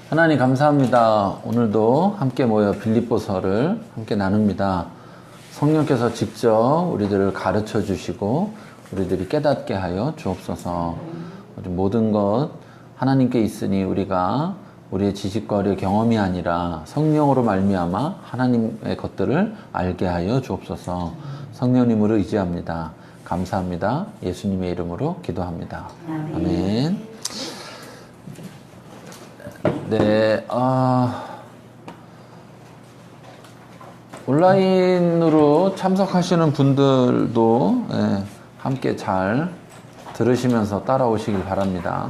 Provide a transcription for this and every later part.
하나님 감사합니다. 오늘도 함께 모여 빌립보서를 함께 나눕니다. 성령께서 직접 우리들을 가르쳐 주시고 우리들이 깨닫게 하여 주옵소서. 우리 모든 것 하나님께 있으니 우리가 우리의 지식과 우리의 경험이 아니라 성령으로 말미암아 하나님의 것들을 알게 하여 주옵소서. 성령님으로 의지합니다. 감사합니다. 예수님의 이름으로 기도합니다. 아멘. 네, 온라인으로 참석하시는 분들도 함께 잘 들으시면서 따라오시길 바랍니다.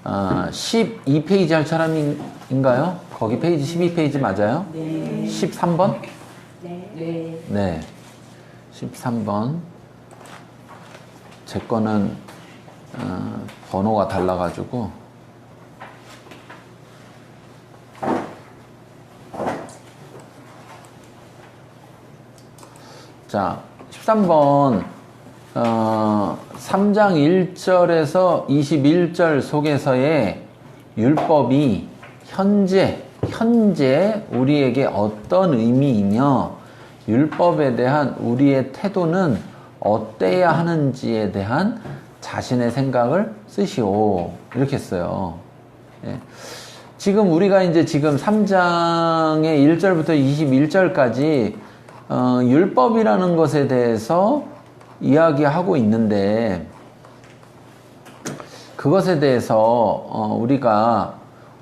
12페이지 할 사람인가요? 거기 페이지 12페이지 맞아요? 네. 13번? 네. 네. 13번. 제 거는 번호가 달라가지고 자, 13번 3장 1절에서 21절 속에서의 율법이 현재 우리에게 어떤 의미이며 율법에 대한 우리의 태도는 어때야 하는지에 대한 자신의 생각을 쓰시오. 이렇게 했어요. 예. 지금 우리가 이제 지금 3장의 1절부터 21절까지 율법이라는 것에 대해서 이야기하고 있는데 그것에 대해서 우리가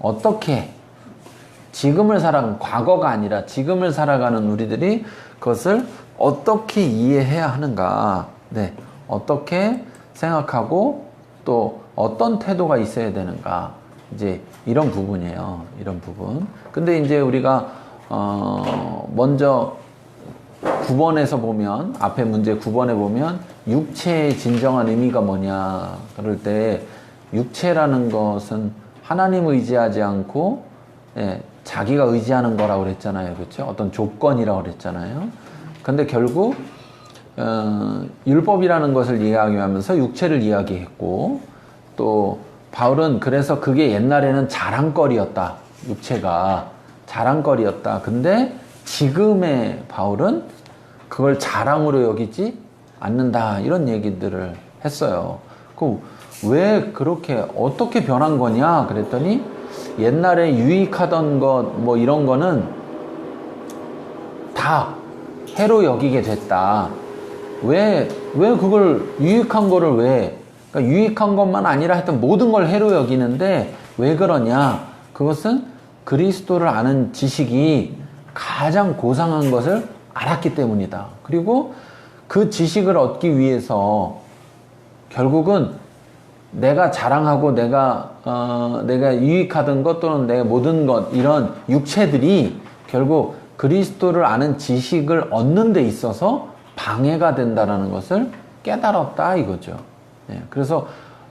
어떻게 지금을 과거가 아니라 지금을 살아가는 우리들이 그것을 어떻게 이해해야 하는가, 네, 어떻게 생각하고 또 어떤 태도가 있어야 되는가, 이제 이런 부분이에요. 이런 부분. 근데 이제 우리가 먼저 9번에서 보면, 앞에 문제 9번에 보면 육체의 진정한 의미가 뭐냐 그럴 때 육체라는 것은 하나님 의지하지 않고 자기가 의지하는 거라고 그랬잖아요. 그렇죠? 어떤 조건이라고 그랬잖아요. 근데 결국 율법이라는 것을 이야기하면서 육체를 이야기했고, 또 바울은 그래서 그게 옛날에는 자랑거리였다. 육체가 자랑거리였다. 근데 지금의 바울은 그걸 자랑으로 여기지 않는다. 이런 얘기들을 했어요. 왜 그렇게 어떻게 변한 거냐 그랬더니 옛날에 유익하던 것 뭐 이런 거는 다 해로 여기게 됐다. 왜 그걸 유익한 거를 그러니까 유익한 것만 아니라 하여튼 모든 걸 해로 여기는데 왜 그러냐? 그것은 그리스도를 아는 지식이 가장 고상한 것을 알았기 때문이다. 그리고 그 지식을 얻기 위해서 결국은 내가 자랑하고 내가 유익하던 것 또는 내 모든 것 이런 육체들이 결국 그리스도를 아는 지식을 얻는 데 있어서 방해가 된다는 것을 깨달았다 이거죠. 네, 그래서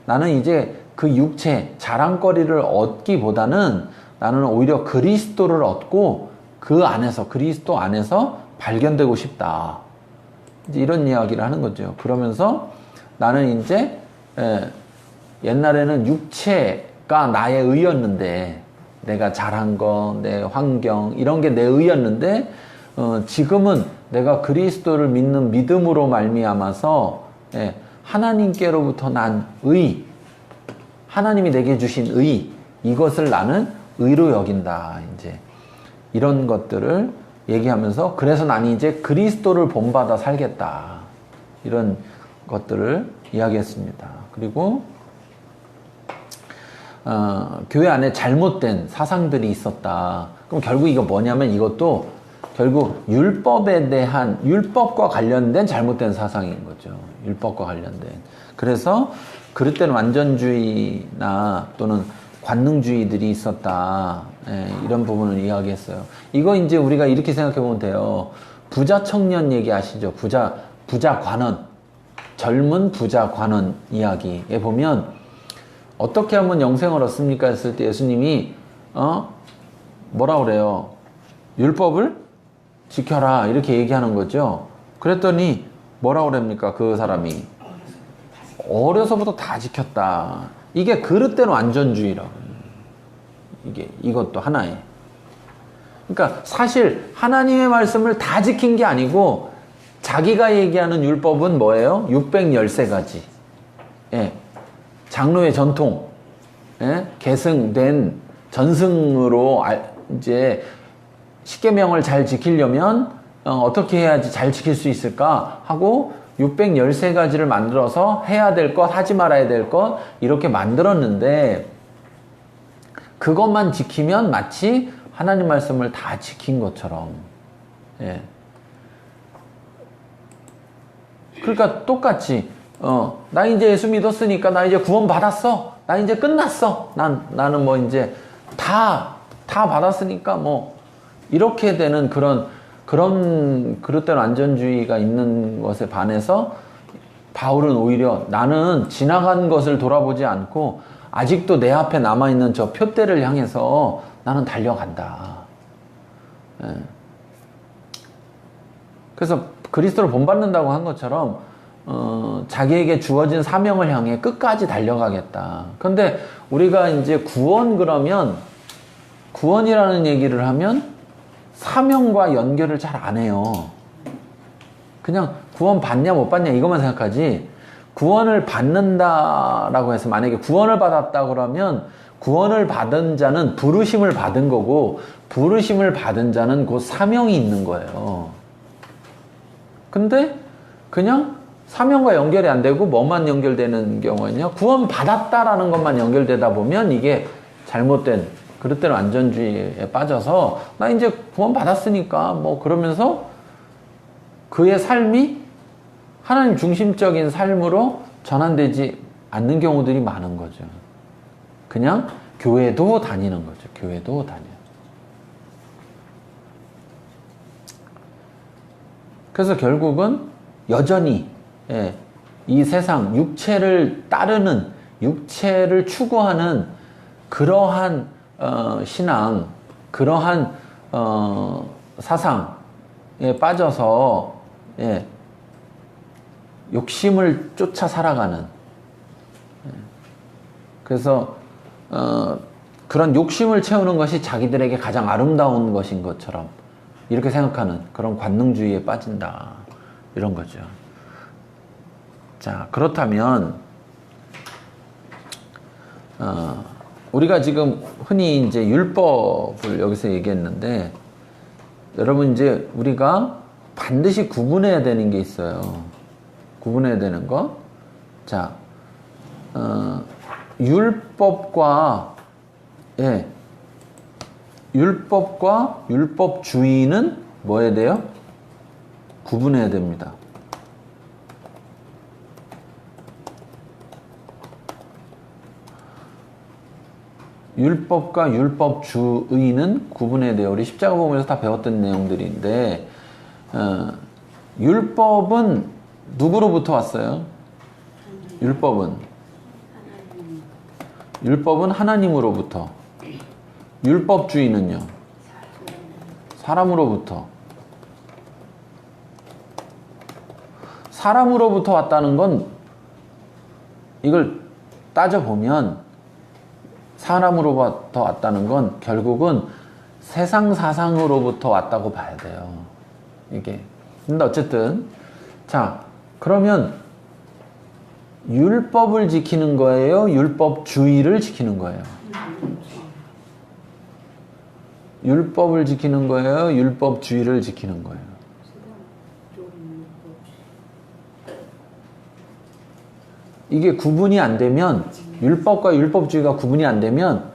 나는 이제 그 육체 자랑거리를 얻기보다는 나는 오히려 그리스도를 얻고 그 안에서 그리스도 안에서 발견되고 싶다. 이제 이런 이야기를 하는 거죠. 그러면서 나는 이제 옛날에는 육체가 나의 의였는데 내가 잘한 거, 내 환경 이런 게 내 의였는데 지금은 내가 그리스도를 믿는 믿음으로 말미암아서 하나님께로부터 난 의, 하나님이 내게 주신 의, 이것을 나는 의로 여긴다. 이제 이런 것들을 얘기하면서 그래서 나는 이제 그리스도를 본받아 살겠다. 이런 것들을 이야기했습니다. 그리고 교회 안에 잘못된 사상들이 있었다. 그럼 결국 이거 뭐냐면 이것도 결국 율법과 관련된 잘못된 사상인 거죠. 율법과 관련된. 그래서 그럴 때는 완전주의나 또는 관능주의들이 있었다. 이런 부분을 이야기했어요. 이거 이제 우리가 이렇게 생각해 보면 돼요. 부자 청년 얘기 아시죠? 부자 관원. 젊은 부자 관원 이야기에 보면 어떻게 하면 영생을 얻습니까? 했을 때 예수님이 뭐라 그래요? 율법을 지켜라 이렇게 얘기하는 거죠. 그랬더니 뭐라 그럽니까? 그 사람이 어려서부터 다 지켰다. 이게 그릇된 완전주의라고. 이것도 하나에. 그러니까 사실 하나님의 말씀을 다 지킨 게 아니고 자기가 얘기하는 율법은 뭐예요? 613가지. 예. 장로의 전통. 예? 계승된 전승으로 이제 십계명을 잘 지키려면 어떻게 해야지 잘 지킬 수 있을까 하고 613가지를 만들어서 해야 될 것, 하지 말아야 될 것 이렇게 만들었는데 그것만 지키면 마치 하나님 말씀을 다 지킨 것처럼. 예. 그러니까 똑같이 나 이제 예수 믿었으니까 나 이제 구원 받았어. 나 이제 끝났어. 나는 뭐 이제 다 받았으니까 뭐 이렇게 되는 그런 그릇된 완전주의가 있는 것에 반해서 바울은 오히려 나는 지나간 것을 돌아보지 않고 아직도 내 앞에 남아있는 저 표대를 향해서 나는 달려간다. 예. 그래서 그리스도를 본받는다고 한 것처럼 자기에게 주어진 사명을 향해 끝까지 달려가겠다. 그런데 우리가 이제 그러면 구원이라는 얘기를 하면 사명과 연결을 잘 안 해요. 그냥 구원 받냐 못 받냐 이것만 생각하지 구원을 받는다라고 해서 만약에 구원을 받았다 그러면 구원을 받은 자는 부르심을 받은 거고 부르심을 받은 자는 곧 사명이 있는 거예요. 근데 그냥 사명과 연결이 안 되고 뭐만 연결되는 경우에는요. 구원 받았다라는 것만 연결되다 보면 이게 잘못된 그릇된 완전주의에 빠져서 나 이제 구원 받았으니까 뭐 그러면서 그의 삶이 하나님 중심적인 삶으로 전환되지 않는 경우들이 많은 거죠. 그냥 교회도 다니는 거죠. 교회도 다녀요. 그래서 결국은 여전히 이 세상 육체를 따르는 육체를 추구하는 그러한 신앙, 그러한 사상에 빠져서 욕심을 쫓아 살아가는 그래서 그런 욕심을 채우는 것이 자기들에게 가장 아름다운 것인 것처럼 이렇게 생각하는 그런 관능주의에 빠진다 이런 거죠. 자, 그렇다면 우리가 지금 흔히 이제 율법을 여기서 얘기했는데 여러분 이제 우리가 반드시 구분해야 되는 게 있어요. 구분해야 되는 거. 자, 율법과 율법주의는 뭐 해야 돼요? 구분해야 됩니다. 율법과 율법주의는 구분해야 돼요. 우리 십자가 복음에서 다 배웠던 내용들인데 율법은 누구로부터 왔어요? 율법은 하나님으로부터. 율법주의는요? 사람으로부터. 사람으로부터 왔다는 건 이걸 따져보면 사람으로부터 왔다는 건 결국은 세상 사상으로부터 왔다고 봐야 돼요. 이게. 근데 어쨌든 자, 그러면 율법을 지키는 거예요? 율법주의를 지키는 거예요? 율법을 지키는 거예요? 율법주의를 지키는 거예요? 이게 구분이 안 되면 율법과 율법주의가 구분이 안 되면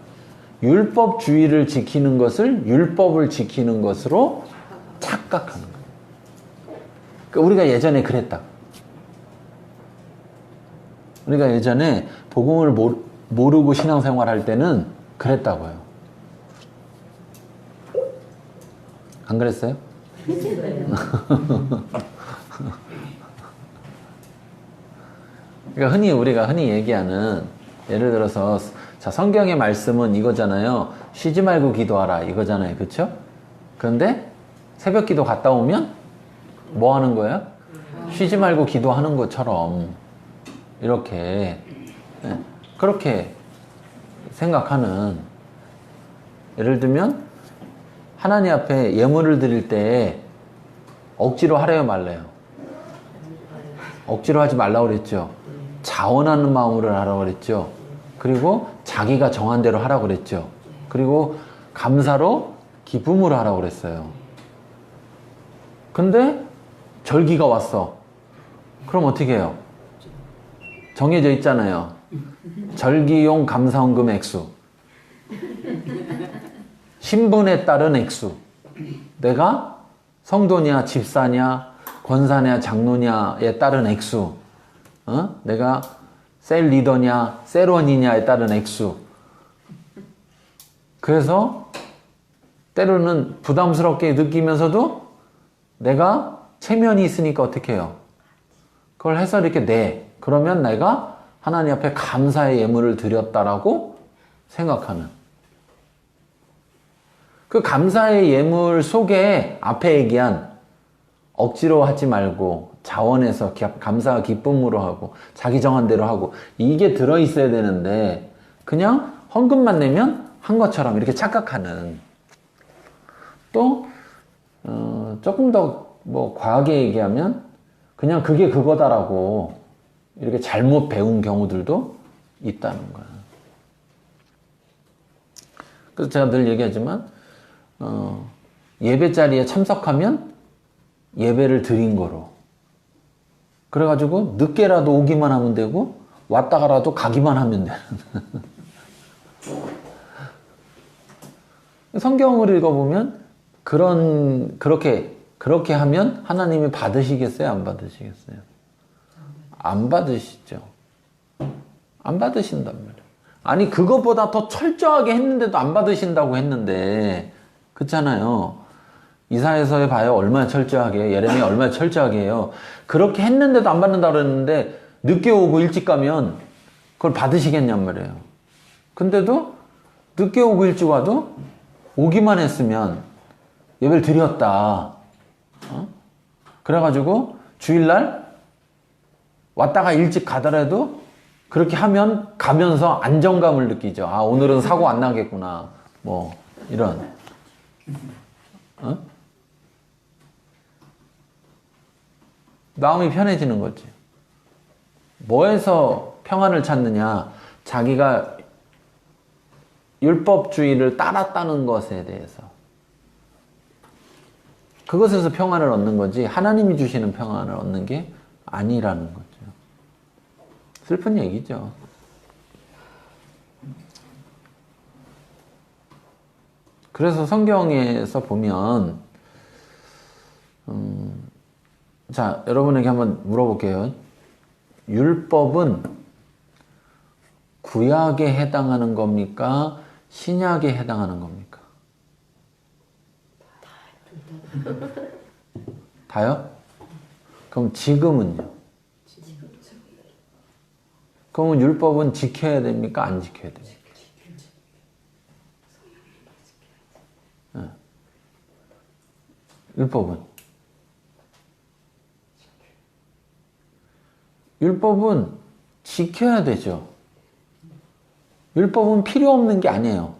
율법주의를 지키는 것을 율법을 지키는 것으로 착각하는 거예요. 그러니까 우리가 예전에 그랬다. 우리가 예전에 복음을 모르고 신앙생활 할 때는 그랬다고요. 안 그랬어요? 그러니까 우리가 흔히 얘기하는 예를 들어서 자, 성경의 말씀은 이거잖아요. 쉬지 말고 기도하라 이거잖아요. 그렇죠? 그런데 새벽 기도 갔다 오면 뭐 하는 거예요? 쉬지 말고 기도하는 것처럼 이렇게 그렇게 생각하는 예를 들면 하나님 앞에 예물을 드릴 때 억지로 하래요 말래요? 억지로 하지 말라고 그랬죠. 자원하는 마음으로 하라고 그랬죠. 그리고 자기가 정한 대로 하라고 그랬죠. 그리고 감사로 기쁨으로 하라고 그랬어요. 근데 절기가 왔어. 그럼 어떻게 해요? 정해져 있잖아요. 절기용 감사헌금 액수, 신분에 따른 액수. 내가 성도냐 집사냐 권사냐 장로냐에 따른 액수, 내가 셀 리더냐 셀원이냐에 따른 액수. 그래서 때로는 부담스럽게 느끼면서도 내가 체면이 있으니까 어떻게 해요? 그걸 해서 이렇게 내. 그러면 내가 하나님 앞에 감사의 예물을 드렸다라고 생각하는. 그 감사의 예물 속에 앞에 얘기한 억지로 하지 말고 자원해서 감사와 기쁨으로 하고 자기 정한 대로 하고 이게 들어있어야 되는데 그냥 헌금만 내면 한 것처럼 이렇게 착각하는. 또 조금 더 뭐 과하게 얘기하면 그냥 그게 그거다라고 이렇게 잘못 배운 경우들도 있다는 거야. 그래서 제가 늘 얘기하지만 예배 자리에 참석하면 예배를 드린 거로. 그래가지고 늦게라도 오기만 하면 되고 왔다가라도 가기만 하면 되는. 성경을 읽어보면 그렇게 하면 하나님이 받으시겠어요? 안 받으시겠어요? 안 받으시죠. 안 받으신단 말이에요. 아니 그것보다 더 철저하게 했는데도 안 받으신다고 했는데 그렇잖아요. 이사야서에 봐요. 얼마나 철저하게, 예레미야 얼마나 철저하게 해요. 그렇게 했는데도 안 받는다고 그랬는데 늦게 오고 일찍 가면 그걸 받으시겠냔 말이에요. 근데도 늦게 오고 일찍 와도 오기만 했으면 예배를 드렸다. 그래가지고 주일날 왔다가 일찍 가더라도 그렇게 하면 가면서 안정감을 느끼죠. 아, 오늘은 사고 안 나겠구나. 뭐 이런. 마음이 편해지는 거지. 뭐에서 평안을 찾느냐? 자기가 율법주의를 따랐다는 것에 대해서. 그것에서 평안을 얻는 거지 하나님이 주시는 평안을 얻는 게 아니라는 거죠. 슬픈 얘기죠. 그래서 성경에서 보면 자, 여러분에게 한번 물어볼게요. 율법은 구약에 해당하는 겁니까? 신약에 해당하는 겁니까? 다요? 그럼 지금은요? 그러면 율법은 지켜야 됩니까? 안 지켜야 됩니까? 네. 율법은 지켜야 되죠. 율법은 필요 없는 게 아니에요.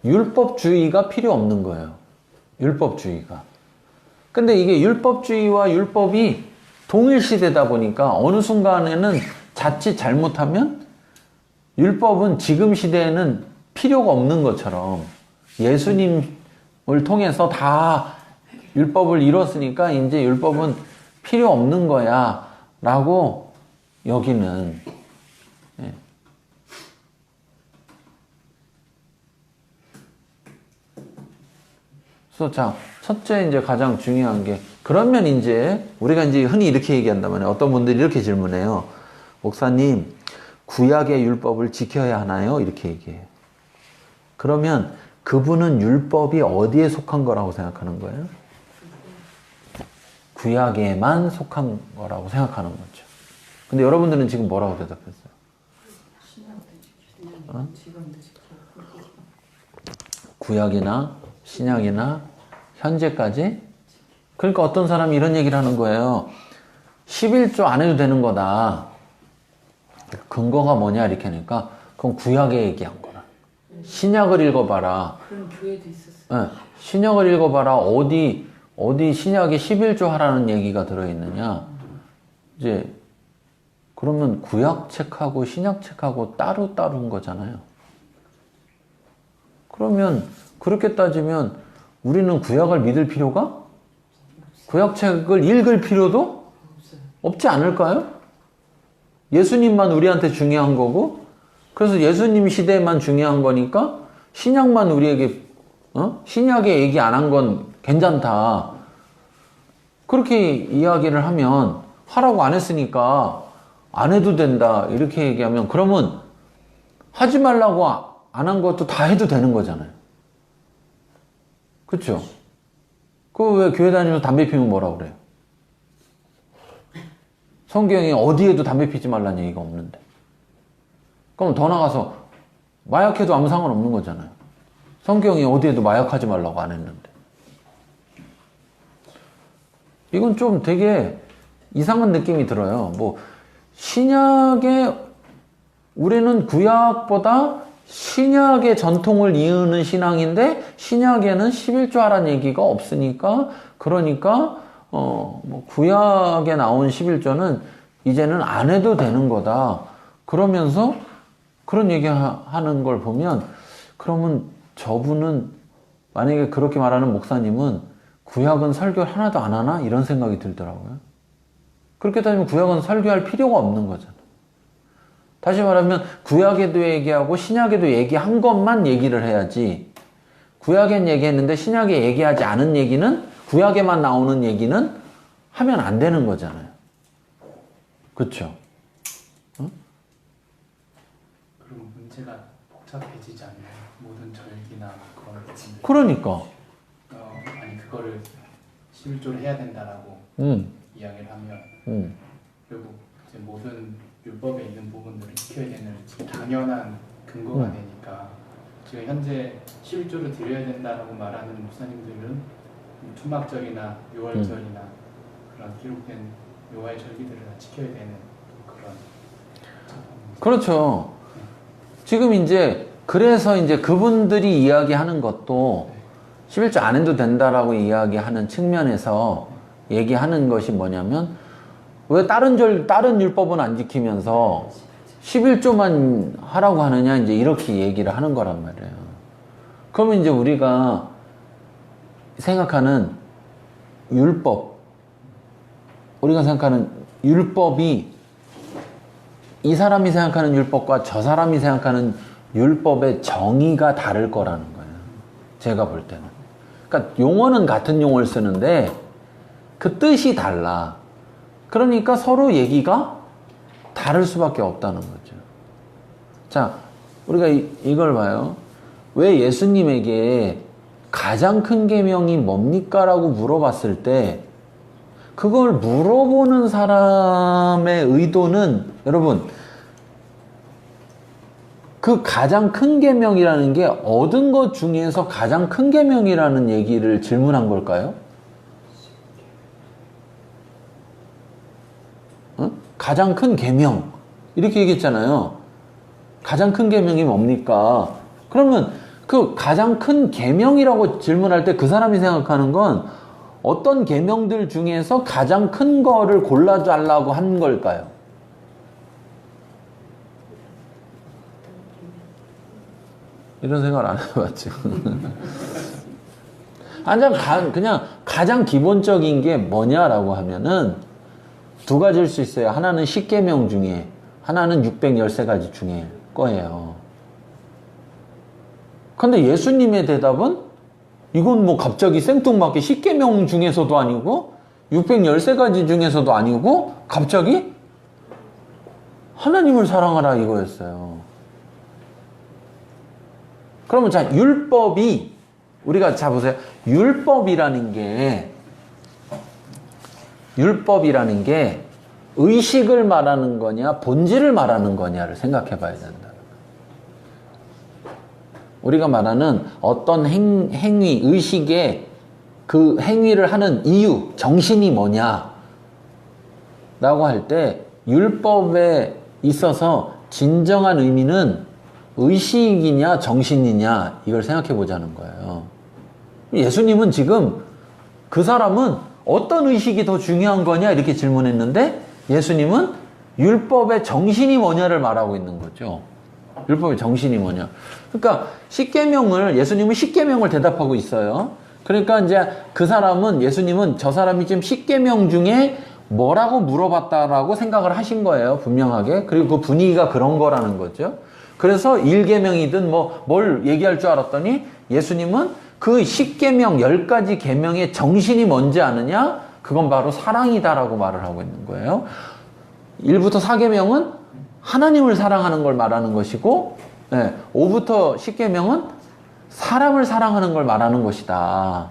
율법주의가 필요 없는 거예요. 율법주의가. 근데 이게 율법주의와 율법이 동일시되다 보니까 어느 순간에는 자칫 잘못하면 율법은 지금 시대에는 필요가 없는 것처럼 예수님을 통해서 다 율법을 이뤘으니까 이제 율법은 필요 없는 거야 라고 여기는. 예. 그래서 자, 첫째 이제 가장 중요한 게 그러면 이제 우리가 이제 흔히 이렇게 얘기한단 말이에요. 어떤 분들이 이렇게 질문해요. 목사님, 구약의 율법을 지켜야 하나요? 이렇게 얘기해요. 그러면 그분은 율법이 어디에 속한 거라고 생각하는 거예요? 구약에만 속한 거라고 생각하는 거죠. 근데 여러분들은 지금 뭐라고 대답했어요? 구약이나 신약이나 현재까지? 그러니까 어떤 사람이 이런 얘기를 하는 거예요. 11조 안 해도 되는 거다. 근거가 뭐냐 이렇게 하니까 그건 구약에 얘기한 거라. 신약을 읽어봐라. 그런 교회도 있었어요. 신약을 읽어봐라. 어디 신약에 11조 하라는 얘기가 들어있느냐. 이제 그러면 구약책하고 신약책하고 따로따로인 거잖아요. 그러면 그렇게 따지면 우리는 구약을 믿을 필요가? 구약책을 읽을 필요도 없지 않을까요? 예수님만 우리한테 중요한 거고, 그래서 예수님 시대만 중요한 거니까 신약만 우리에게 신약에 얘기 안 한 건 괜찮다. 그렇게 이야기를 하면 하라고 안 했으니까 안 해도 된다. 이렇게 얘기하면 그러면 하지 말라고 안 한 것도 다 해도 되는 거잖아요. 그렇죠? 그 왜 교회 다니면서 담배 피우면 뭐라 그래요? 성경에 어디에도 담배 피지 말라는 얘기가 없는데. 그럼 더 나가서 마약해도 아무 상관없는 거잖아요. 성경이 어디에도 마약하지 말라고 안 했는데. 이건 좀 되게 이상한 느낌이 들어요. 뭐 신약에 우리는 구약보다 신약의 전통을 이으는 신앙인데 신약에는 11조 하라는 얘기가 없으니까 그러니까 뭐 구약에 나온 11조는 이제는 안 해도 되는 거다. 그러면서 그런 얘기하는 걸 보면 그러면 저분은 만약에 그렇게 말하는 목사님은 구약은 설교 하나도 안 하나? 이런 생각이 들더라고요. 그렇게 따지면 구약은 설교할 필요가 없는 거잖아요. 다시 말하면 구약에도 얘기하고 신약에도 얘기한 것만 얘기를 해야지 구약엔 얘기했는데 신약에 얘기하지 않은 얘기는 구약에만 나오는 얘기는 하면 안 되는 거잖아요. 그렇죠? 그리고 문제가 복잡해지지 않나요? 모든 절기나 그런 것들. 그러니까. 아니 그거를 11조를 해야 된다라고 이야기를 하면 그리고 이제 모든 율법에 있는 부분들을 지켜야 되는 당연한 근거가 되니까 지금 현재 11조를 드려야 된다라고 말하는 목사님들은 초막절이나 유월절이나 그런 기록된 여호와의 절기들을 다 지켜야 되는 그런. 그렇죠. 지금 이제 그래서 이제 그분들이 이야기하는 것도 11조 안 해도 된다라고 이야기하는 측면에서 얘기하는 것이 뭐냐면 왜 다른 율법은 안 지키면서 11조만 하라고 하느냐 이제 이렇게 얘기를 하는 거란 말이에요. 그러면 이제 우리가 생각하는 율법, 우리가 생각하는 율법이 이 사람이 생각하는 율법과 저 사람이 생각하는 율법의 정의가 다를 거라는 거예요. 제가 볼 때는. 그러니까 용어는 같은 용어를 쓰는데 그 뜻이 달라. 그러니까 서로 얘기가 다를 수밖에 없다는 거죠. 자, 우리가 이걸 봐요. 왜 예수님에게 가장 큰 계명이 뭡니까? 라고 물어봤을 때 그걸 물어보는 사람의 의도는 여러분 그 가장 큰 계명이라는 게 얻은 것 중에서 가장 큰 계명이라는 얘기를 질문한 걸까요? 가장 큰 계명 이렇게 얘기했잖아요. 가장 큰 계명이 뭡니까? 그러면 그 가장 큰 계명이라고 질문할 때 그 사람이 생각하는 건 어떤 계명들 중에서 가장 큰 거를 골라달라고 한 걸까요? 이런 생각을 안 해봤죠. 그냥 가장 기본적인 게 뭐냐라고 하면은 두 가지일 수 있어요. 하나는 10계명 중에, 하나는 613가지 중에 거예요. 근데 예수님의 대답은 이건 뭐 갑자기 생뚱맞게 10계명 중에서도 아니고 613가지 중에서도 아니고 갑자기 하나님을 사랑하라 이거였어요. 그러면 자, 율법이 우리가 자 보세요. 율법이라는 게 의식을 말하는 거냐 본질을 말하는 거냐를 생각해 봐야 된다. 우리가 말하는 어떤 행위, 의식의 그 행위를 하는 이유, 정신이 뭐냐 라고 할 때 율법에 있어서 진정한 의미는 의식이냐 정신이냐 이걸 생각해 보자는 거예요. 예수님은 지금 그 사람은 어떤 의식이 더 중요한 거냐 이렇게 질문했는데 예수님은 율법의 정신이 뭐냐를 말하고 있는 거죠. 율법의 정신이 뭐냐. 그러니까 십계명을 예수님은 십계명을 대답하고 있어요. 그러니까 이제 그 사람은 예수님은 저 사람이 지금 십계명 중에 뭐라고 물어봤다라고 생각을 하신 거예요. 분명하게. 그리고 그 분위기가 그런 거라는 거죠. 그래서 1계명이든 뭘 얘기할 줄 알았더니 예수님은 그 10계명 10가지 계명의 정신이 뭔지 아느냐? 그건 바로 사랑이다라고 말을 하고 있는 거예요. 1부터 4계명은 하나님을 사랑하는 걸 말하는 것이고 5부터 10계명은 사람을 사랑하는 걸 말하는 것이다.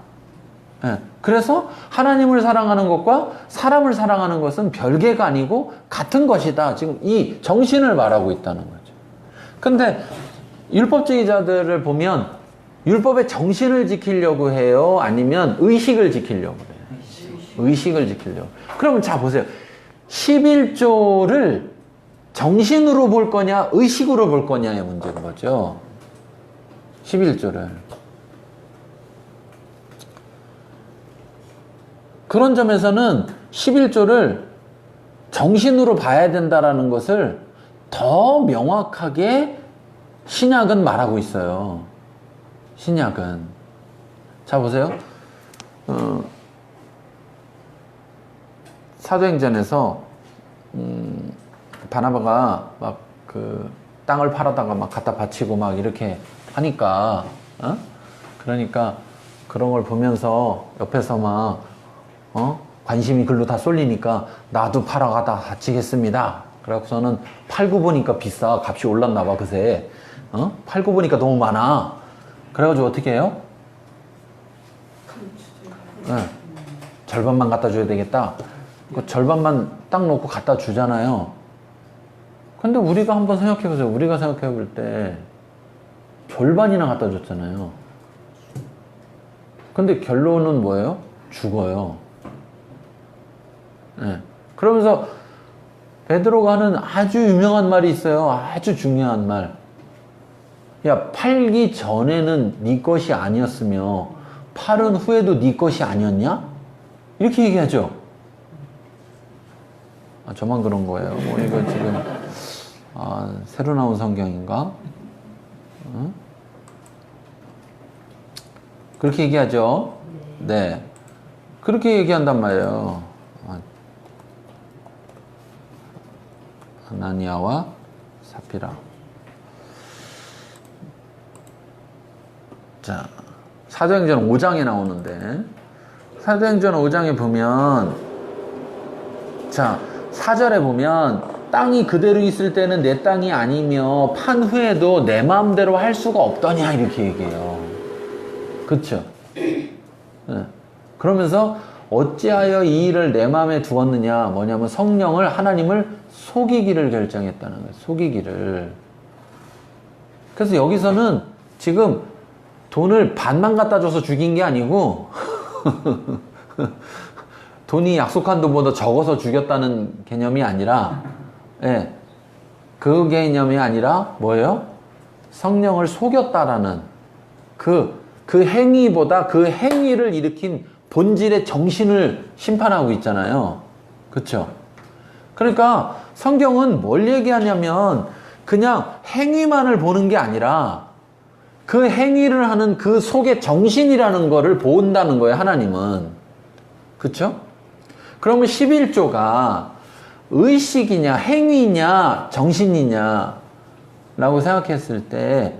그래서 하나님을 사랑하는 것과 사람을 사랑하는 것은 별개가 아니고 같은 것이다. 지금 이 정신을 말하고 있다는 거죠. 근데 율법주의자들을 보면 율법의 정신을 지키려고 해요? 아니면 의식을 지키려고 해요? 의식을 지키려고. 그러면 자 보세요. 11조를 정신으로 볼 거냐 의식으로 볼 거냐의 문제인 거죠. 11조를. 그런 점에서는 11조를 정신으로 봐야 된다라는 것을 더 명확하게 신약은 말하고 있어요. 신약은. 자, 보세요. 사도행전에서, 바나바가 막 그 땅을 팔아다가 막 갖다 바치고 막 이렇게 하니까, 그러니까 그런 걸 보면서 옆에서 막, 관심이 글로 다 쏠리니까 나도 팔아가다 바치겠습니다. 그래갖고서는 팔고 보니까 비싸. 값이 올랐나 봐, 그새. 팔고 보니까 너무 많아. 그래가지고 어떻게 해요? 절반만 갖다 줘야 되겠다. 그 절반만 딱 놓고 갖다 주잖아요. 근데 우리가 한번 생각해 보세요. 우리가 생각해 볼 때 절반이나 갖다 줬잖아요. 근데 결론은 뭐예요? 죽어요. 그러면서 베드로가 하는 아주 유명한 말이 있어요. 아주 중요한 말. 야, 팔기 전에는 네 것이 아니었으며 팔은 후에도 네 것이 아니었냐? 이렇게 얘기하죠. 아, 저만 그런 거예요. 뭐 이거 지금 새로 나온 성경인가? 그렇게 얘기하죠. 네, 그렇게 얘기한단 말이에요. 아나니아와 사피라. 자, 사도행전 5장에 나오는데, 사도행전 5장에 보면, 자, 4절에 보면, 땅이 그대로 있을 때는 내 땅이 아니며, 판 후에도 내 마음대로 할 수가 없더냐, 이렇게 얘기해요. 그쵸? 네. 그러면서, 어찌하여 이 일을 내 마음에 두었느냐, 뭐냐면 성령을, 하나님을 속이기를 결정했다는 거예요. 속이기를. 그래서 여기서는 지금 돈을 반만 갖다 줘서 죽인 게 아니고 돈이 약속한 돈보다 적어서 죽였다는 개념이 아니라 그 개념이 아니라 뭐예요? 성령을 속였다라는 그 행위보다 그 행위를 일으킨 본질의 정신을 심판하고 있잖아요. 그렇죠? 그러니까 성경은 뭘 얘기하냐면 그냥 행위만을 보는 게 아니라 그 행위를 하는 그 속의 정신이라는 거를 본다는 거예요, 하나님은. 그쵸? 그러면 11조가 의식이냐, 행위냐, 정신이냐, 라고 생각했을 때,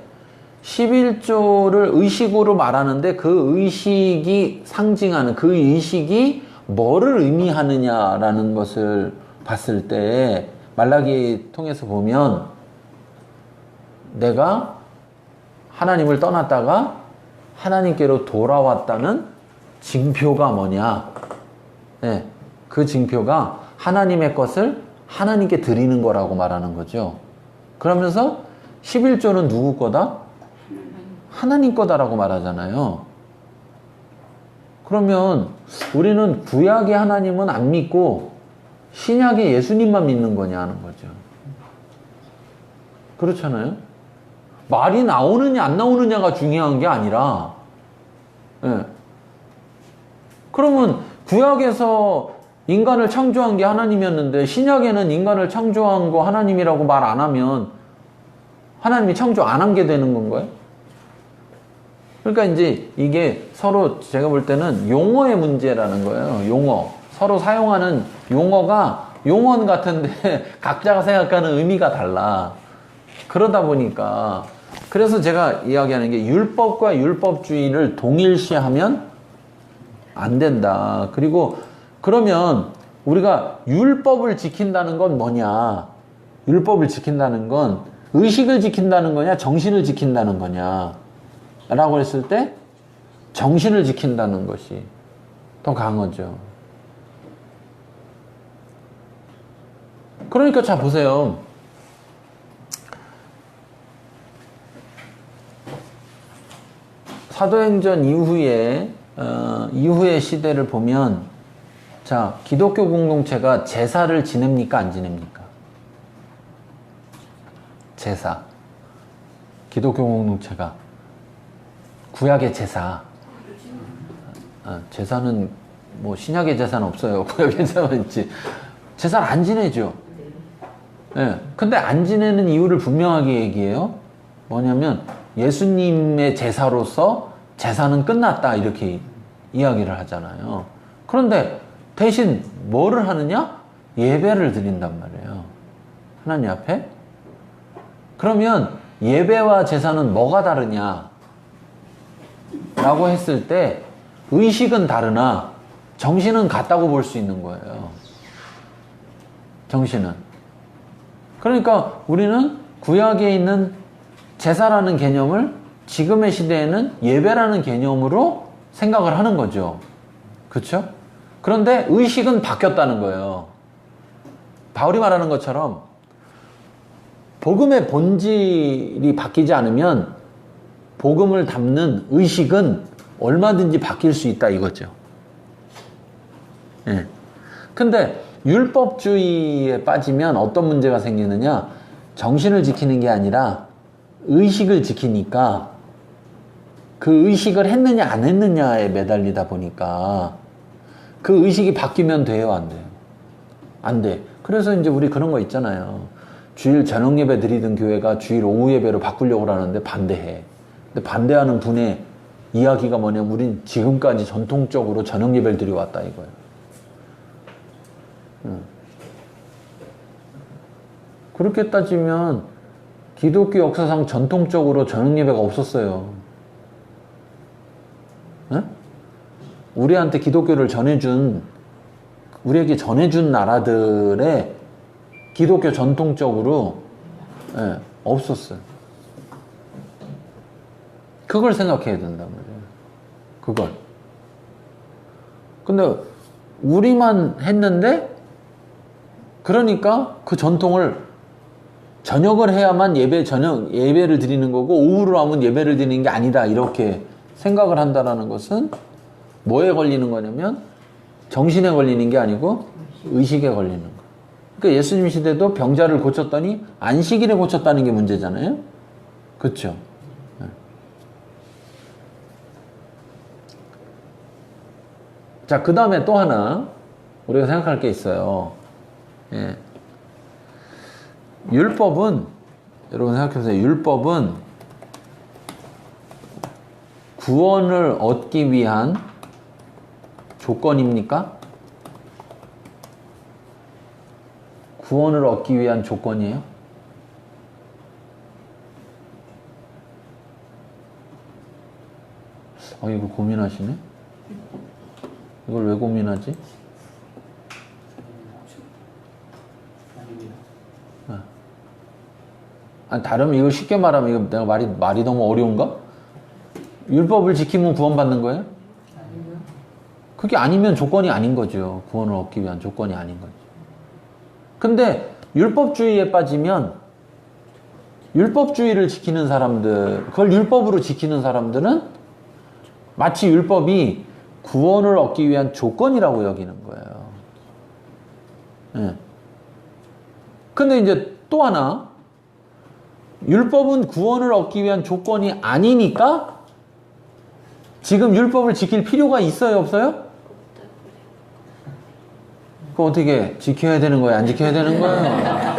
11조를 의식으로 말하는데 그 의식이 상징하는, 그 의식이 뭐를 의미하느냐라는 것을 봤을 때, 말라기 통해서 보면, 내가 하나님을 떠났다가 하나님께로 돌아왔다는 징표가 뭐냐? 네, 그 징표가 하나님의 것을 하나님께 드리는 거라고 말하는 거죠. 그러면서 11조는 누구 거다? 하나님 거다라고 말하잖아요. 그러면 우리는 구약의 하나님은 안 믿고 신약의 예수님만 믿는 거냐 하는 거죠. 그렇잖아요. 말이 나오느냐 안 나오느냐가 중요한 게 아니라, 예. 그러면 구약에서 인간을 창조한 게 하나님이었는데 신약에는 인간을 창조한 거 하나님이라고 말 안 하면 하나님이 창조 안 한 게 되는 건가요? 그러니까 이제 이게 서로 제가 볼 때는 용어의 문제라는 거예요. 용어. 서로 사용하는 용어가 용언 같은데 각자가 생각하는 의미가 달라. 그러다 보니까 그래서 제가 이야기하는 게 율법과 율법주의를 동일시하면 안 된다. 그리고 그러면 우리가 율법을 지킨다는 건 뭐냐? 율법을 지킨다는 건 의식을 지킨다는 거냐? 정신을 지킨다는 거냐? 라고 했을 때 정신을 지킨다는 것이 더 강하죠. 그러니까 자 보세요. 사도행전 이후의 시대를 보면 자 기독교 공동체가 제사를 지냅니까 안 지냅니까? 제사. 기독교 공동체가 구약의 제사. 제사는 뭐 신약의 제사는 없어요. 구약의 제사만 있지. 제사를 안 지내죠. 예. 근데 안 지내는 이유를 분명하게 얘기해요. 뭐냐면 예수님의 제사로서 제사는 끝났다 이렇게 이야기를 하잖아요. 그런데 대신 뭐를 하느냐? 예배를 드린단 말이에요. 하나님 앞에. 그러면 예배와 제사는 뭐가 다르냐? 라고 했을 때 의식은 다르나 정신은 같다고 볼 수 있는 거예요. 정신은. 그러니까 우리는 구약에 있는 제사라는 개념을 지금의 시대에는 예배라는 개념으로 생각을 하는 거죠. 그렇죠? 그런데 의식은 바뀌었다는 거예요. 바울이 말하는 것처럼 복음의 본질이 바뀌지 않으면 복음을 담는 의식은 얼마든지 바뀔 수 있다 이거죠. 예. 근데 율법주의에 빠지면 어떤 문제가 생기느냐? 정신을 지키는 게 아니라 의식을 지키니까 그 의식을 했느냐 안 했느냐에 매달리다 보니까 그 의식이 바뀌면 돼요, 안 돼요? 안 돼. 그래서 이제 우리 그런 거 있잖아요. 주일 저녁 예배 드리던 교회가 주일 오후 예배로 바꾸려고 하는데 반대해. 근데 반대하는 분의 이야기가 뭐냐면 우린 지금까지 전통적으로 저녁 예배를 드려왔다 이거예요. 그렇게 따지면 기독교 역사상 전통적으로 저녁 예배가 없었어요. 에? 우리한테 기독교를 우리에게 전해준 나라들의 기독교 전통적으로 없었어요. 그걸 생각해야 된단 말이에요. 그걸. 근데 우리만 했는데 그러니까 그 전통을 저녁을 해야만 예배를 드리는 거고 오후로 하면 예배를 드리는 게 아니다 이렇게 생각을 한다는 것은 뭐에 걸리는 거냐면 정신에 걸리는 게 아니고 의식에 걸리는 거. 그러니까 예수님 시대도 병자를 고쳤더니 안식일에 고쳤다는 게 문제잖아요. 그렇죠? 자, 그 다음에 또 하나 우리가 생각할 게 있어요. 예. 율법은 여러분 생각해보세요. 율법은 구원을 얻기 위한 조건입니까? 구원을 얻기 위한 조건이에요? 이거 고민하시네? 이걸 왜 고민하지? 다르면 이걸 쉽게 말하면 이거 내가 말이 너무 어려운가? 율법을 지키면 구원받는 거예요? 그게 아니면 조건이 아닌 거죠. 구원을 얻기 위한 조건이 아닌 거죠. 근데 율법주의에 빠지면 율법주의를 지키는 사람들, 그걸 율법으로 지키는 사람들은 마치 율법이 구원을 얻기 위한 조건이라고 여기는 거예요. 예. 근데 이제 또 하나 율법은 구원을 얻기 위한 조건이 아니니까 지금 율법을 지킬 필요가 있어요, 없어요? 그거 어떻게 지켜야 되는 거예요? 안 지켜야 되는 거예요?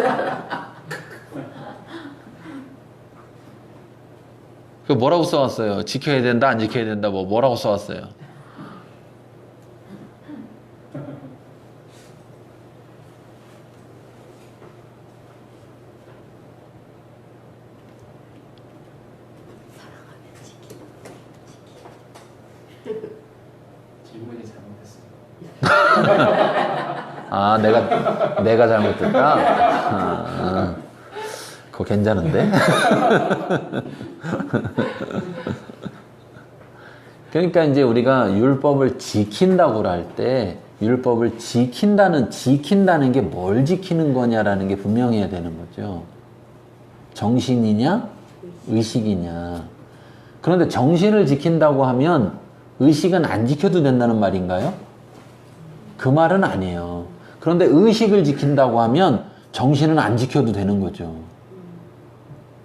그 뭐라고 써왔어요? 지켜야 된다, 안 지켜야 된다, 뭐라고 써왔어요? 질문이 잘못됐어요. 아, 내가 잘못했다? 그거 괜찮은데? 그러니까 이제 우리가 율법을 지킨다고 할 때, 율법을 지킨다는 게 뭘 지키는 거냐라는 게 분명해야 되는 거죠. 정신이냐, 의식이냐. 그런데 정신을 지킨다고 하면 의식은 안 지켜도 된다는 말인가요? 그 말은 아니에요. 그런데 의식을 지킨다고 하면 정신은 안 지켜도 되는 거죠.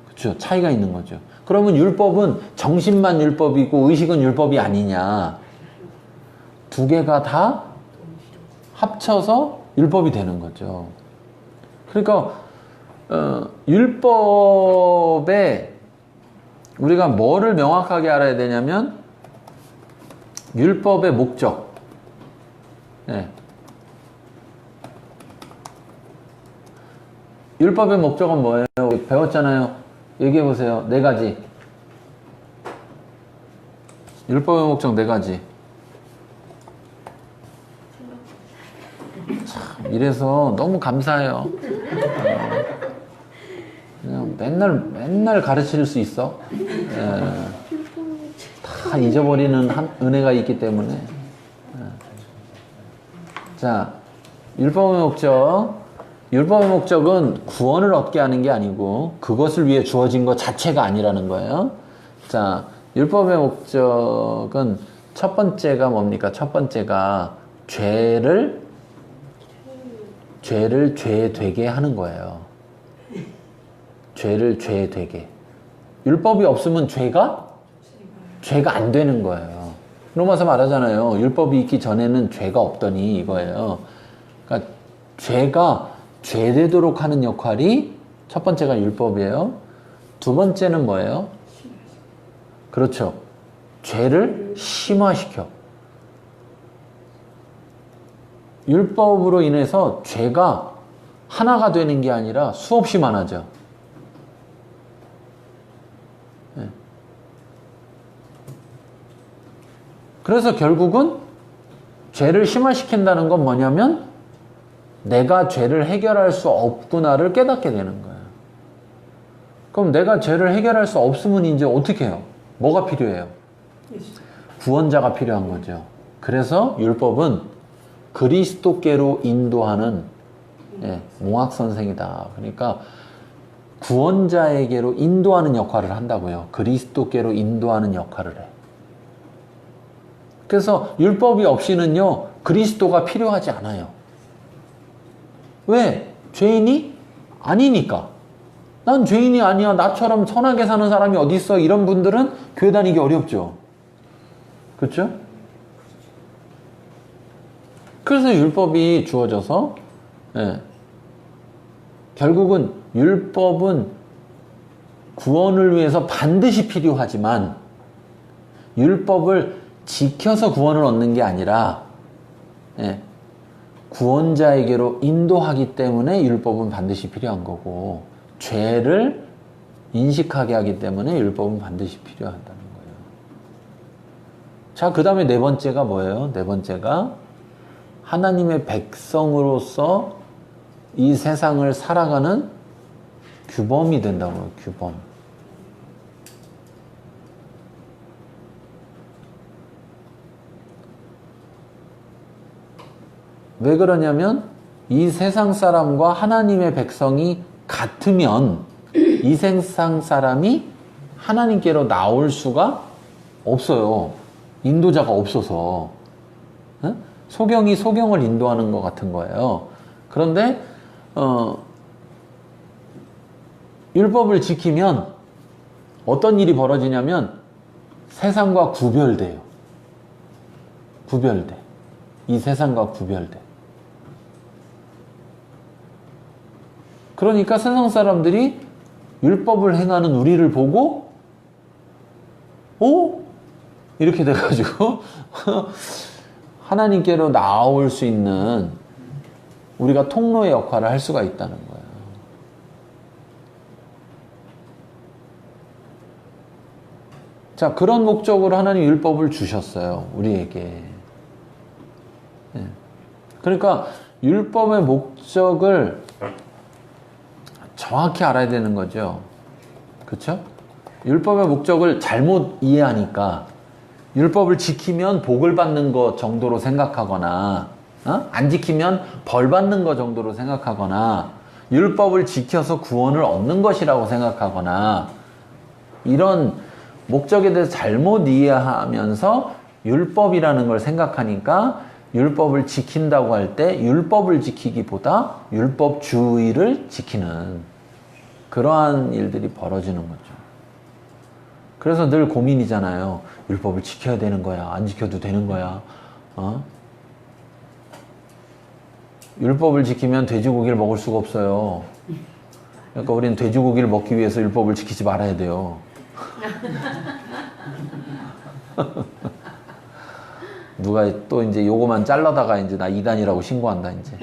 그렇죠? 차이가 있는 거죠. 그러면 율법은 정신만 율법이고 의식은 율법이 아니냐. 두 개가 다 합쳐서 율법이 되는 거죠. 그러니까 율법에 우리가 뭐를 명확하게 알아야 되냐면 율법의 목적. 네. 율법의 목적은 뭐예요? 배웠잖아요. 얘기해 보세요. 네 가지. 율법의 목적 네 가지. 참, 이래서 너무 감사해요. 그냥 맨날 가르칠 수 있어. 다 잊어버리는 은혜가 있기 때문에. 자, 율법의 목적. 율법의 목적은 구원을 얻게 하는 게 아니고 그것을 위해 주어진 것 자체가 아니라는 거예요. 자, 율법의 목적은 첫 번째가 뭡니까? 첫 번째가 죄를 죄되게 하는 거예요. 죄를 죄되게. 율법이 없으면 죄가 안 되는 거예요. 로마서 말하잖아요. 율법이 있기 전에는 죄가 없더니 이거예요. 그러니까 죄가 죄되도록 하는 역할이 첫 번째가 율법이에요. 두 번째는 뭐예요? 그렇죠. 죄를 심화시켜. 율법으로 인해서 죄가 하나가 되는 게 아니라 수없이 많아져. 네. 그래서 결국은 죄를 심화시킨다는 건 뭐냐면 내가 죄를 해결할 수 없구나를 깨닫게 되는 거예요. 그럼 내가 죄를 해결할 수 없으면 이제 어떻게 해요? 뭐가 필요해요? 구원자가 필요한 거죠. 그래서 율법은 그리스도께로 인도하는 몽학선생이다. 그러니까 구원자에게로 인도하는 역할을 한다고요. 그리스도께로 인도하는 역할을 해. 그래서 율법이 없이는요, 그리스도가 필요하지 않아요. 왜? 죄인이 아니니까. 난 죄인이 아니야. 나처럼 선하게 사는 사람이 어디 있어? 이런 분들은 교회 다니기 어렵죠. 그렇죠? 그래서 율법이 주어져서 결국은 율법은 구원을 위해서 반드시 필요하지만 율법을 지켜서 구원을 얻는 게 아니라 구원자에게로 인도하기 때문에 율법은 반드시 필요한 거고 죄를 인식하게 하기 때문에 율법은 반드시 필요하다는 거예요. 자, 그 다음에 네 번째가 뭐예요? 네 번째가 하나님의 백성으로서 이 세상을 살아가는 규범이 된다고요. 규범. 왜 그러냐면 이 세상 사람과 하나님의 백성이 같으면 이 세상 사람이 하나님께로 나올 수가 없어요. 인도자가 없어서. 소경이 소경을 인도하는 것 같은 거예요. 그런데 율법을 지키면 어떤 일이 벌어지냐면 세상과 구별돼요. 구별돼. 이 세상과 구별돼. 그러니까 세상 사람들이 율법을 행하는 우리를 보고 오? 이렇게 돼가지고 하나님께로 나올 수 있는 우리가 통로의 역할을 할 수가 있다는 거예요. 자, 그런 목적으로 하나님 율법을 주셨어요. 우리에게. 네. 그러니까 율법의 목적을 정확히 알아야 되는 거죠. 그렇죠? 율법의 목적을 잘못 이해하니까 율법을 지키면 복을 받는 것 정도로 생각하거나 안 지키면 벌 받는 것 정도로 생각하거나 율법을 지켜서 구원을 얻는 것이라고 생각하거나 이런 목적에 대해서 잘못 이해하면서 율법이라는 걸 생각하니까 율법을 지킨다고 할 때 율법을 지키기보다 율법주의를 지키는 그러한 일들이 벌어지는 거죠. 그래서 늘 고민이잖아요. 율법을 지켜야 되는 거야? 안 지켜도 되는 거야? 율법을 지키면 돼지고기를 먹을 수가 없어요. 그러니까 우리는 돼지고기를 먹기 위해서 율법을 지키지 말아야 돼요. 누가 또 이제 요거만 잘라다가 이제 나 이단이라고 신고한다 이제.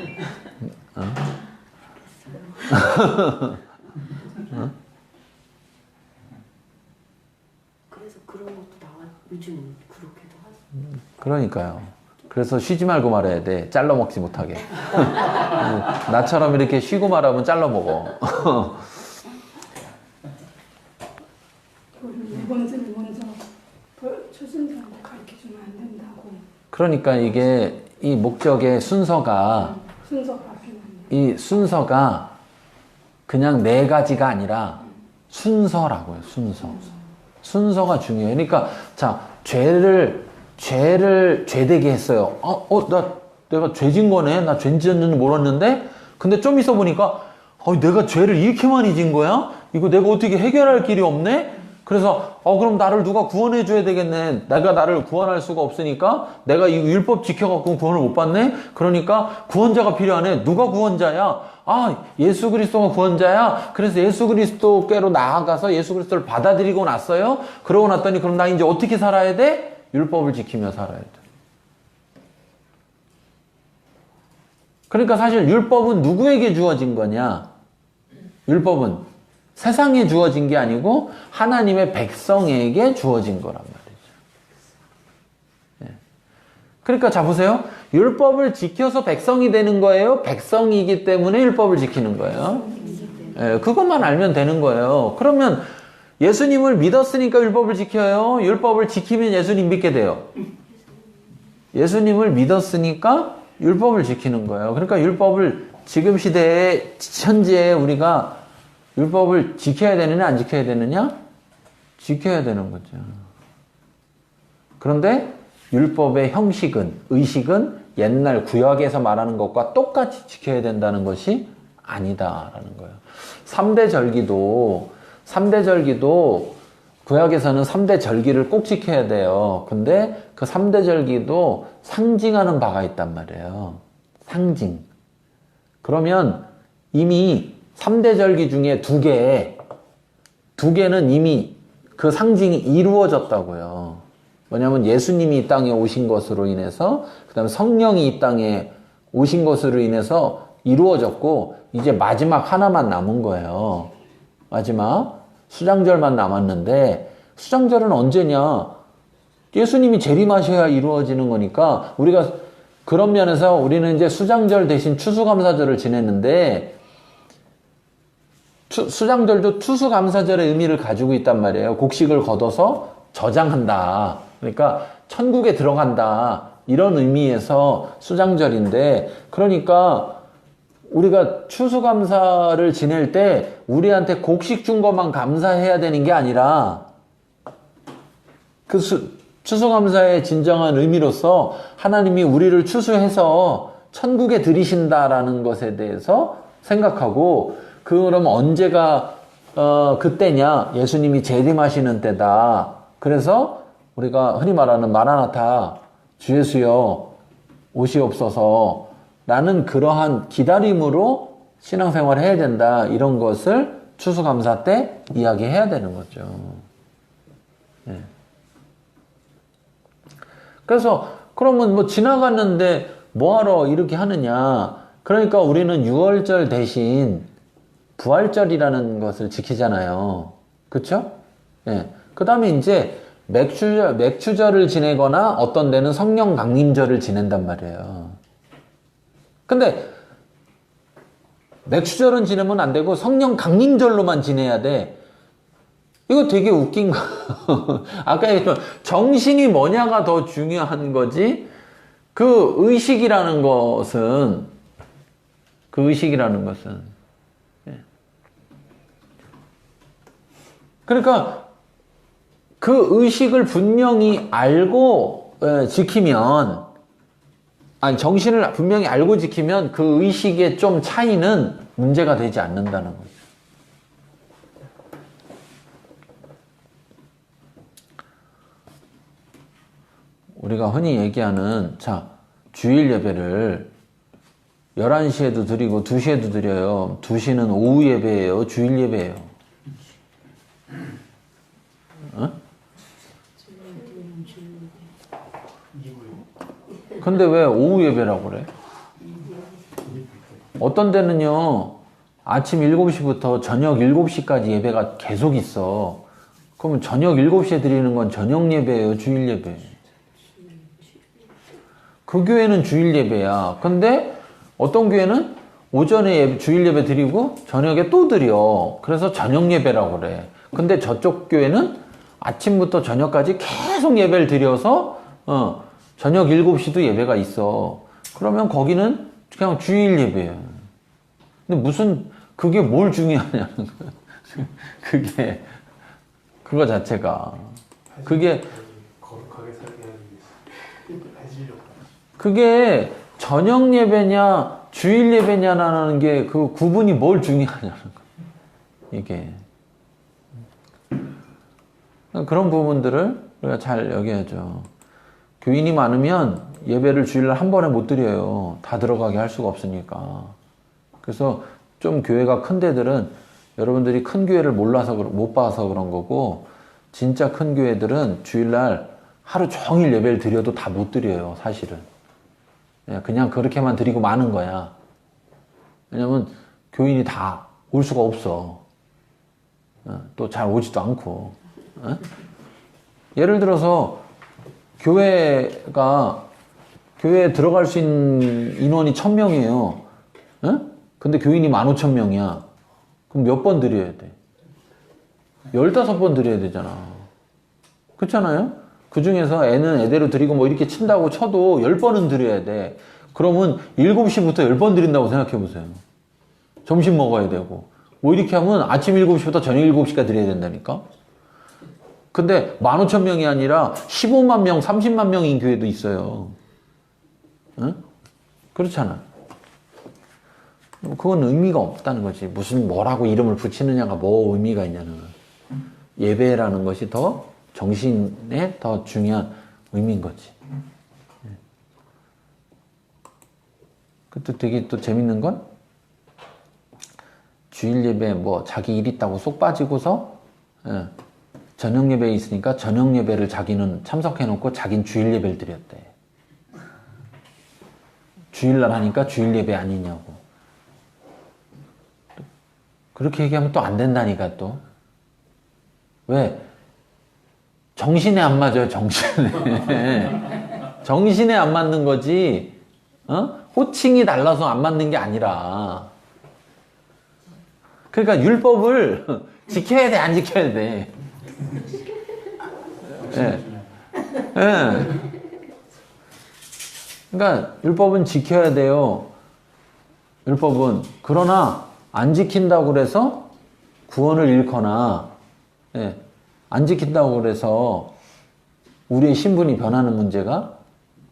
그래서 그런 것도 나와 요즘 그렇게도 하지. 그러니까요. 그래서 쉬지 말고 말해야 돼. 잘라 먹지 못하게. 나처럼 이렇게 쉬고 말하면 잘라 먹어. 네 번째는 먼저 초신자한테 가르쳐주면 안 된다고. 그러니까 이게 이 목적의 순서가 순서가 앞에는 이 순서가 그냥 네 가지가 아니라 순서라고요. 순서. 순서가 중요해요. 그러니까 자 죄를 죄되게 했어요. 내가 죄진 거네. 나 죄 지었는지 몰랐는데. 근데 좀 있어 보니까 내가 죄를 이렇게 많이 진 거야? 이거 내가 어떻게 해결할 길이 없네? 그래서 그럼 나를 누가 구원해 줘야 되겠네. 내가 나를 구원할 수가 없으니까 내가 이 율법 지켜갖고 구원을 못 받네. 그러니까 구원자가 필요하네. 누가 구원자야? 예수 그리스도가 구원자야. 그래서 예수 그리스도께로 나아가서 예수 그리스도를 받아들이고 났어요. 그러고 났더니 그럼 나 이제 어떻게 살아야 돼? 율법을 지키며 살아야 돼. 그러니까 사실 율법은 누구에게 주어진 거냐? 율법은 세상에 주어진 게 아니고 하나님의 백성에게 주어진 거란 말이죠. 그러니까 자 보세요. 율법을 지켜서 백성이 되는 거예요? 백성이기 때문에 율법을 지키는 거예요? 그것만 알면 되는 거예요. 그러면 예수님을 믿었으니까 율법을 지켜요? 율법을 지키면 예수님 믿게 돼요? 예수님을 믿었으니까 율법을 지키는 거예요. 그러니까 율법을 지금 시대에 현재 우리가 율법을 지켜야 되느냐 안 지켜야 되느냐? 지켜야 되는 거죠. 그런데 율법의 형식은 의식은 옛날 구약에서 말하는 것과 똑같이 지켜야 된다는 것이 아니다라는 거예요. 3대 절기도 구약에서는 3대 절기를 꼭 지켜야 돼요. 근데 그 3대 절기도 상징하는 바가 있단 말이에요. 상징. 그러면 이미 3대 절기 중에 두 개는 이미 그 상징이 이루어졌다고요. 뭐냐면 예수님이 이 땅에 오신 것으로 인해서 그 다음에 성령이 이 땅에 오신 것으로 인해서 이루어졌고 이제 마지막 하나만 남은 거예요. 마지막 수장절만 남았는데 수장절은 언제냐? 예수님이 재림하셔야 이루어지는 거니까 우리가 그런 면에서 우리는 이제 수장절 대신 추수감사절을 지냈는데 수장절도 추수감사절의 의미를 가지고 있단 말이에요. 곡식을 걷어서 저장한다. 그러니까 천국에 들어간다. 이런 의미에서 수장절인데 그러니까 우리가 추수감사를 지낼 때 우리한테 곡식 준 것만 감사해야 되는 게 아니라 그 추수감사의 진정한 의미로서 하나님이 우리를 추수해서 천국에 들이신다라는 것에 대해서 생각하고 그럼 언제가 그때냐? 예수님이 재림하시는 때다. 그래서 우리가 흔히 말하는 마라나타, 주 예수여 오시옵소서 라는 그러한 기다림으로 신앙생활을 해야 된다. 이런 것을 추수감사 때 이야기해야 되는 거죠. 예. 그래서 그러면 뭐 지나갔는데 뭐하러 이렇게 하느냐. 그러니까 우리는 유월절 대신 부활절이라는 것을 지키잖아요. 그쵸? 예. 그 다음에 이제 맥추절을 지내거나 어떤 데는 성령 강림절을 지낸단 말이에요. 근데 맥추절은 지내면 안 되고 성령 강림절로만 지내야 돼. 이거 되게 웃긴 거. 아까 얘기했지만 정신이 뭐냐가 더 중요한 거지. 그 의식이라는 것은 예. 그러니까 그 의식을 분명히 알고 지키면, 아니 정신을 분명히 알고 지키면 그 의식의 좀 차이는 문제가 되지 않는다는 거죠. 우리가 흔히 얘기하는 자 주일 예배를 11시에도 드리고 2시에도 드려요. 2시는 오후 예배예요? 주일 예배예요? 어? 근데 왜 오후 예배라고 그래? 어떤 데는요 아침 7시부터 저녁 7시까지 예배가 계속 있어. 그러면 저녁 7시에 드리는 건 저녁 예배예요? 주일 예배? 그 교회는 주일 예배야. 근데 어떤 교회는 오전에 주일 예배 드리고 저녁에 또 드려. 그래서 저녁 예배라고 그래. 근데 저쪽 교회는 아침부터 저녁까지 계속 예배를 드려서 저녁 7시도 예배가 있어. 그러면 거기는 그냥 주일 예배야. 근데 무슨 그게 뭘 중요하냐는 거야. 그게 그거 자체가 그게 거룩하게 살게 하기 위해서 해주려고. 그게 저녁 예배냐 주일 예배냐라는 게 그 구분이 뭘 중요하냐는 거야. 이게 그런 부분들을 우리가 잘 여겨야죠. 교인이 많으면 예배를 주일날 한 번에 못 드려요. 다 들어가게 할 수가 없으니까. 그래서 좀 교회가 큰 데들은 여러분들이 큰 교회를 몰라서 못 봐서 그런 거고, 진짜 큰 교회들은 주일날 하루 종일 예배를 드려도 다 못 드려요. 사실은 그냥 그렇게만 드리고 마는 거야. 왜냐면 교인이 다 올 수가 없어. 또 잘 오지도 않고. 예를 들어서 교회에 들어갈 수 있는 인원이 1000명이에요. 근데 교인이 15,000명이야. 그럼 몇 번 드려야 돼? 15번 드려야 되잖아. 그렇잖아요? 그 중에서 애는 애대로 드리고 뭐 이렇게 친다고 쳐도 10번은 드려야 돼. 그러면 7시부터 10번 드린다고 생각해 보세요. 점심 먹어야 되고. 뭐 이렇게 하면 아침 7시부터 저녁 7시까지 드려야 된다니까? 근데 15,000명이 아니라 15만 명, 30만 명인 교회도 있어요. 그렇잖아. 그건 의미가 없다는 거지. 무슨 뭐라고 이름을 붙이느냐가 뭐 의미가 있냐는 거야. 예배라는 것이 더 정신에 더 중요한 의미인 거지. 그것도 되게 또 재밌는 건 주일 예배 뭐 자기 일 있다고 쏙 빠지고서 저녁 예배에 있으니까 저녁 예배를 자기는 참석해놓고 자기는 주일 예배를 드렸대. 주일날 하니까 주일 예배 아니냐고. 그렇게 얘기하면 또 안 된다니까 또. 왜? 정신에 안 맞아요, 정신에. 정신에 안 맞는 거지, 호칭이 달라서 안 맞는 게 아니라. 그러니까 율법을 지켜야 돼, 안 지켜야 돼? 예. 예. 그러니까 율법은 지켜야 돼요. 율법은. 그러나 안 지킨다고 그래서 구원을 잃거나, 안 지킨다고 그래서 우리의 신분이 변하는 문제가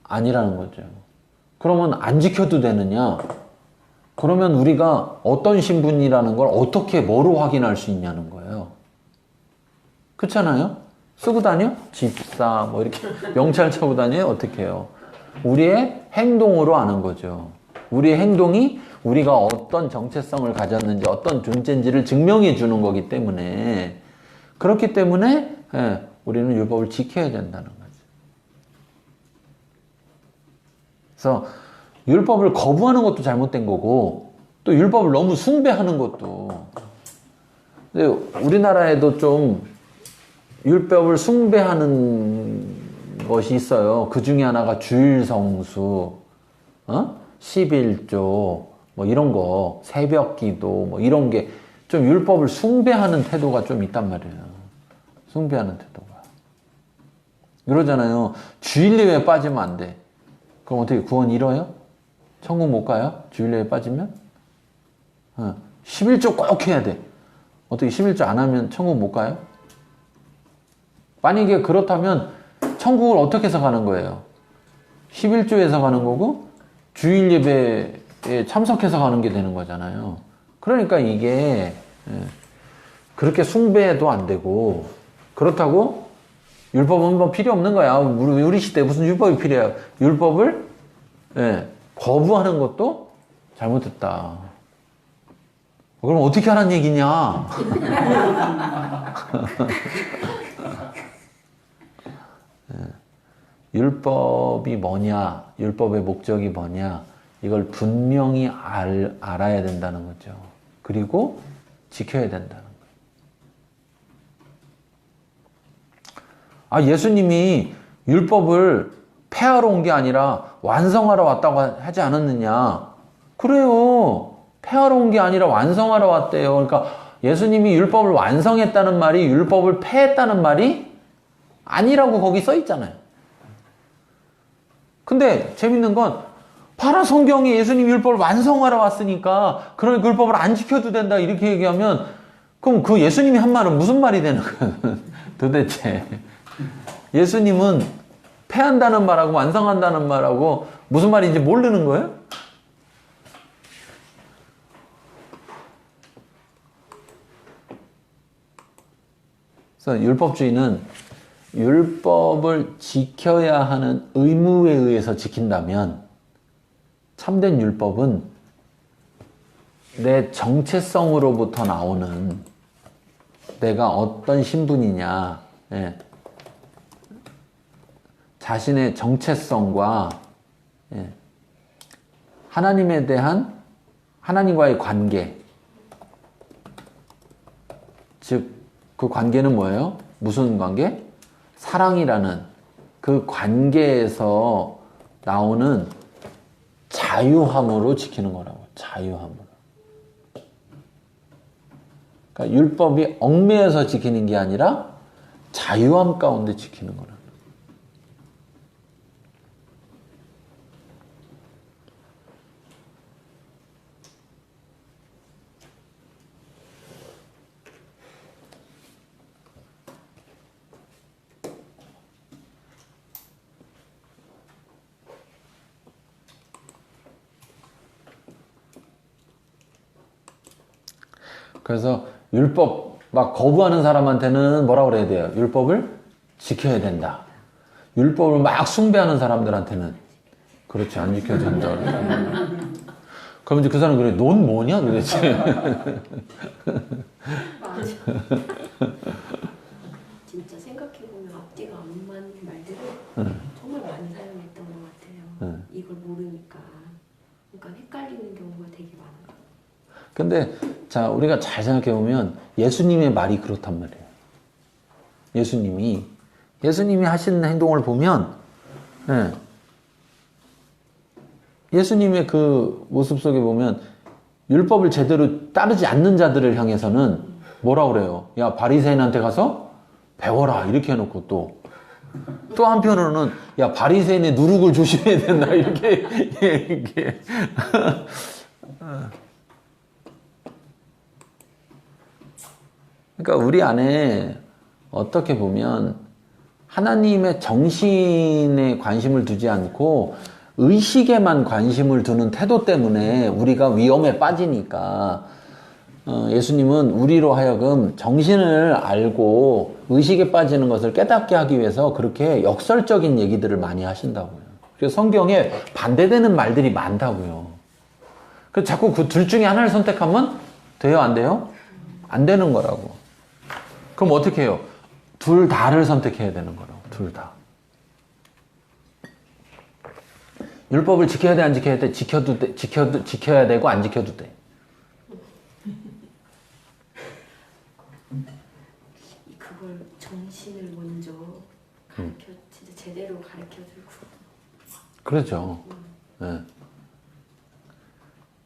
아니라는 거죠. 그러면 안 지켜도 되느냐? 그러면 우리가 어떤 신분이라는 걸 어떻게 뭐로 확인할 수 있냐는 거예요. 그렇잖아요? 쓰고 다녀? 집사 뭐 이렇게 명찰 차고 다녀요? 어떻게 해요? 우리의 행동으로 아는 거죠. 우리의 행동이 우리가 어떤 정체성을 가졌는지 어떤 존재인지를 증명해 주는 거기 때문에 그렇기 때문에 우리는 율법을 지켜야 된다는 거죠. 그래서 율법을 거부하는 것도 잘못된 거고 또 율법을 너무 숭배하는 것도. 근데 우리나라에도 좀 율법을 숭배하는 것이 있어요. 그 중에 하나가 주일성수, 11조, 뭐 이런 거, 새벽기도, 뭐 이런 게 좀 율법을 숭배하는 태도가 좀 있단 말이에요. 숭배하는 태도가. 그러잖아요. 주일 예배에 빠지면 안 돼. 그럼 어떻게 구원 잃어요? 천국 못 가요? 주일 예배에 빠지면? 11조 꼭 해야 돼. 어떻게 11조 안 하면 천국 못 가요? 만약에 그렇다면 천국을 어떻게 해서 가는 거예요? 11조에서 가는 거고 주일 예배에 참석해서 가는 게 되는 거잖아요. 그러니까 이게 그렇게 숭배도 안 되고 그렇다고 율법은 뭐 필요 없는 거야. 우리 시대에 무슨 율법이 필요해요? 율법을 거부하는 것도 잘못됐다. 그럼 어떻게 하라는 얘기냐? 율법이 뭐냐, 율법의 목적이 뭐냐, 이걸 분명히 알아야 된다는 거죠. 그리고 지켜야 된다는 거예요. 예수님이 율법을 폐하러 온 게 아니라 완성하러 왔다고 하지 않았느냐? 그래요. 폐하러 온 게 아니라 완성하러 왔대요. 그러니까 예수님이 율법을 완성했다는 말이 율법을 폐했다는 말이 아니라고 거기 써 있잖아요. 근데 재밌는 건 봐라, 성경에 예수님 율법을 완성하러 왔으니까 그런 율법을 안 지켜도 된다 이렇게 얘기하면 그럼 그 예수님이 한 말은 무슨 말이 되는 거예요? 도대체 예수님은 폐한다는 말하고 완성한다는 말하고 무슨 말인지 모르는 거예요? 그래서 율법주의는 율법을 지켜야 하는 의무에 의해서 지킨다면 참된 율법은 내 정체성으로부터 나오는 내가 어떤 신분이냐, 자신의 정체성과 하나님에 대한 하나님과의 관계, 즉 그 관계는 뭐예요? 무슨 관계? 사랑이라는 그 관계에서 나오는 자유함으로 지키는 거라고. 자유함으로. 그러니까 율법이 얽매여서 지키는 게 아니라 자유함 가운데 지키는 거라. 그래서 율법 막 거부하는 사람한테는 뭐라 그래야 돼요? 율법을 지켜야 된다. 율법을 막 숭배하는 사람들한테는 그렇지, 안 지켜야 된다. 그럼 이제 그 사람 그래, 넌 뭐냐 도대체? 맞아. 진짜 생각해보면 앞뒤가 안 맞는 말들을 정말 많이 사용했던 것 같아요. 이걸 모르니까. 그러니까 헷갈리는 경우가 되게 많아요. 근데 자, 우리가 잘 생각해보면 예수님의 말이 그렇단 말이에요. 예수님이 하시는 행동을 보면 예수님의 그 모습 속에 보면 율법을 제대로 따르지 않는 자들을 향해서는 뭐라 그래요? 야, 바리새인한테 가서 배워라 이렇게 해놓고 또 한편으로는 야, 바리새인의 누룩을 조심해야 된다 이렇게 그러니까 우리 안에 어떻게 보면 하나님의 정신에 관심을 두지 않고 의식에만 관심을 두는 태도 때문에 우리가 위험에 빠지니까 예수님은 우리로 하여금 정신을 알고 의식에 빠지는 것을 깨닫게 하기 위해서 그렇게 역설적인 얘기들을 많이 하신다고요. 그래서 성경에 반대되는 말들이 많다고요. 그래서 자꾸 그 둘 중에 하나를 선택하면 돼요, 안 돼요? 안 되는 거라고. 그럼 어떻게 해요? 둘 다를 선택해야 되는 거라고. 둘 다. 율법을 지켜야 돼, 안 지켜야 돼? 지켜야 되고 안 지켜도 돼. 그걸 정신을 먼저 가르쳐, 진짜 제대로 가르쳐주고. 그렇죠. 네.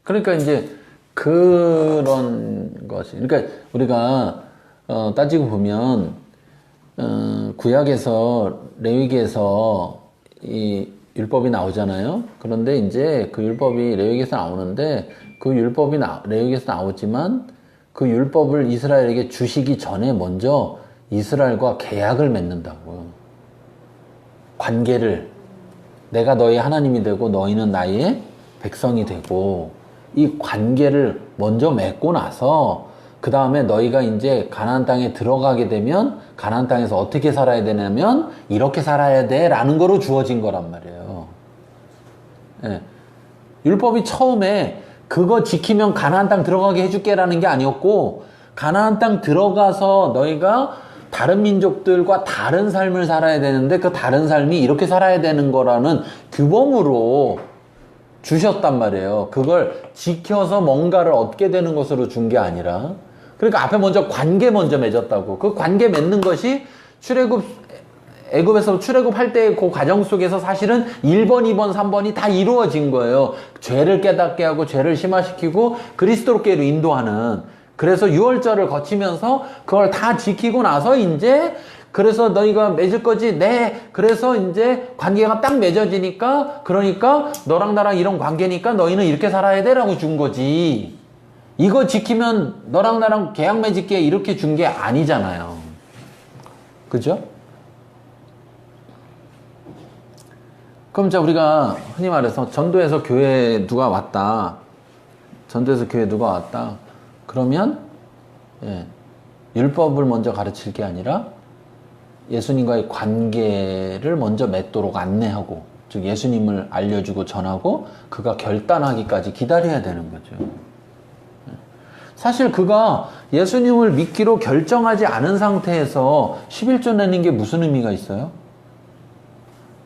그러니까 이제 그런 것이, 그러니까 우리가 따지고 보면 구약에서 레위기에서 이 율법이 나오잖아요. 그런데 이제 그 율법이 레위기에서 나오는데 그 율법이 레위기에서 나오지만 그 율법을 이스라엘에게 주시기 전에 먼저 이스라엘과 계약을 맺는다고요. 관계를. 내가 너희 하나님이 되고 너희는 나의 백성이 되고 이 관계를 먼저 맺고 나서 그 다음에 너희가 이제 가나안 땅에 들어가게 되면 가나안 땅에서 어떻게 살아야 되냐면 이렇게 살아야 돼 라는 거로 주어진 거란 말이에요. 예. 율법이 처음에 그거 지키면 가나안 땅 들어가게 해줄게 라는 게 아니었고 가나안 땅 들어가서 너희가 다른 민족들과 다른 삶을 살아야 되는데 그 다른 삶이 이렇게 살아야 되는 거라는 규범으로 주셨단 말이에요. 그걸 지켜서 뭔가를 얻게 되는 것으로 준 게 아니라 그러니까 앞에 먼저 관계 먼저 맺었다고. 그 관계 맺는 것이 애굽에서 출애굽할 때의 그 과정 속에서 사실은 1번, 2번, 3번이 다 이루어진 거예요. 죄를 깨닫게 하고 죄를 심화시키고 그리스도께로 인도하는. 그래서 유월절을 거치면서 그걸 다 지키고 나서 이제 그래서 너희가 맺을 거지? 네. 그래서 이제 관계가 딱 맺어지니까 그러니까 너랑 나랑 이런 관계니까 너희는 이렇게 살아야 돼 라고 준 거지. 이거 지키면 너랑 나랑 계약 맺을게 이렇게 준 게 아니잖아요. 그죠? 그럼 자 우리가 흔히 말해서 전도에서 교회 누가 왔다. 전도에서 교회 누가 왔다. 그러면 율법을 먼저 가르칠 게 아니라 예수님과의 관계를 먼저 맺도록 안내하고 즉 예수님을 알려주고 전하고 그가 결단하기까지 기다려야 되는 거죠. 사실 그가 예수님을 믿기로 결정하지 않은 상태에서 11조 내는 게 무슨 의미가 있어요?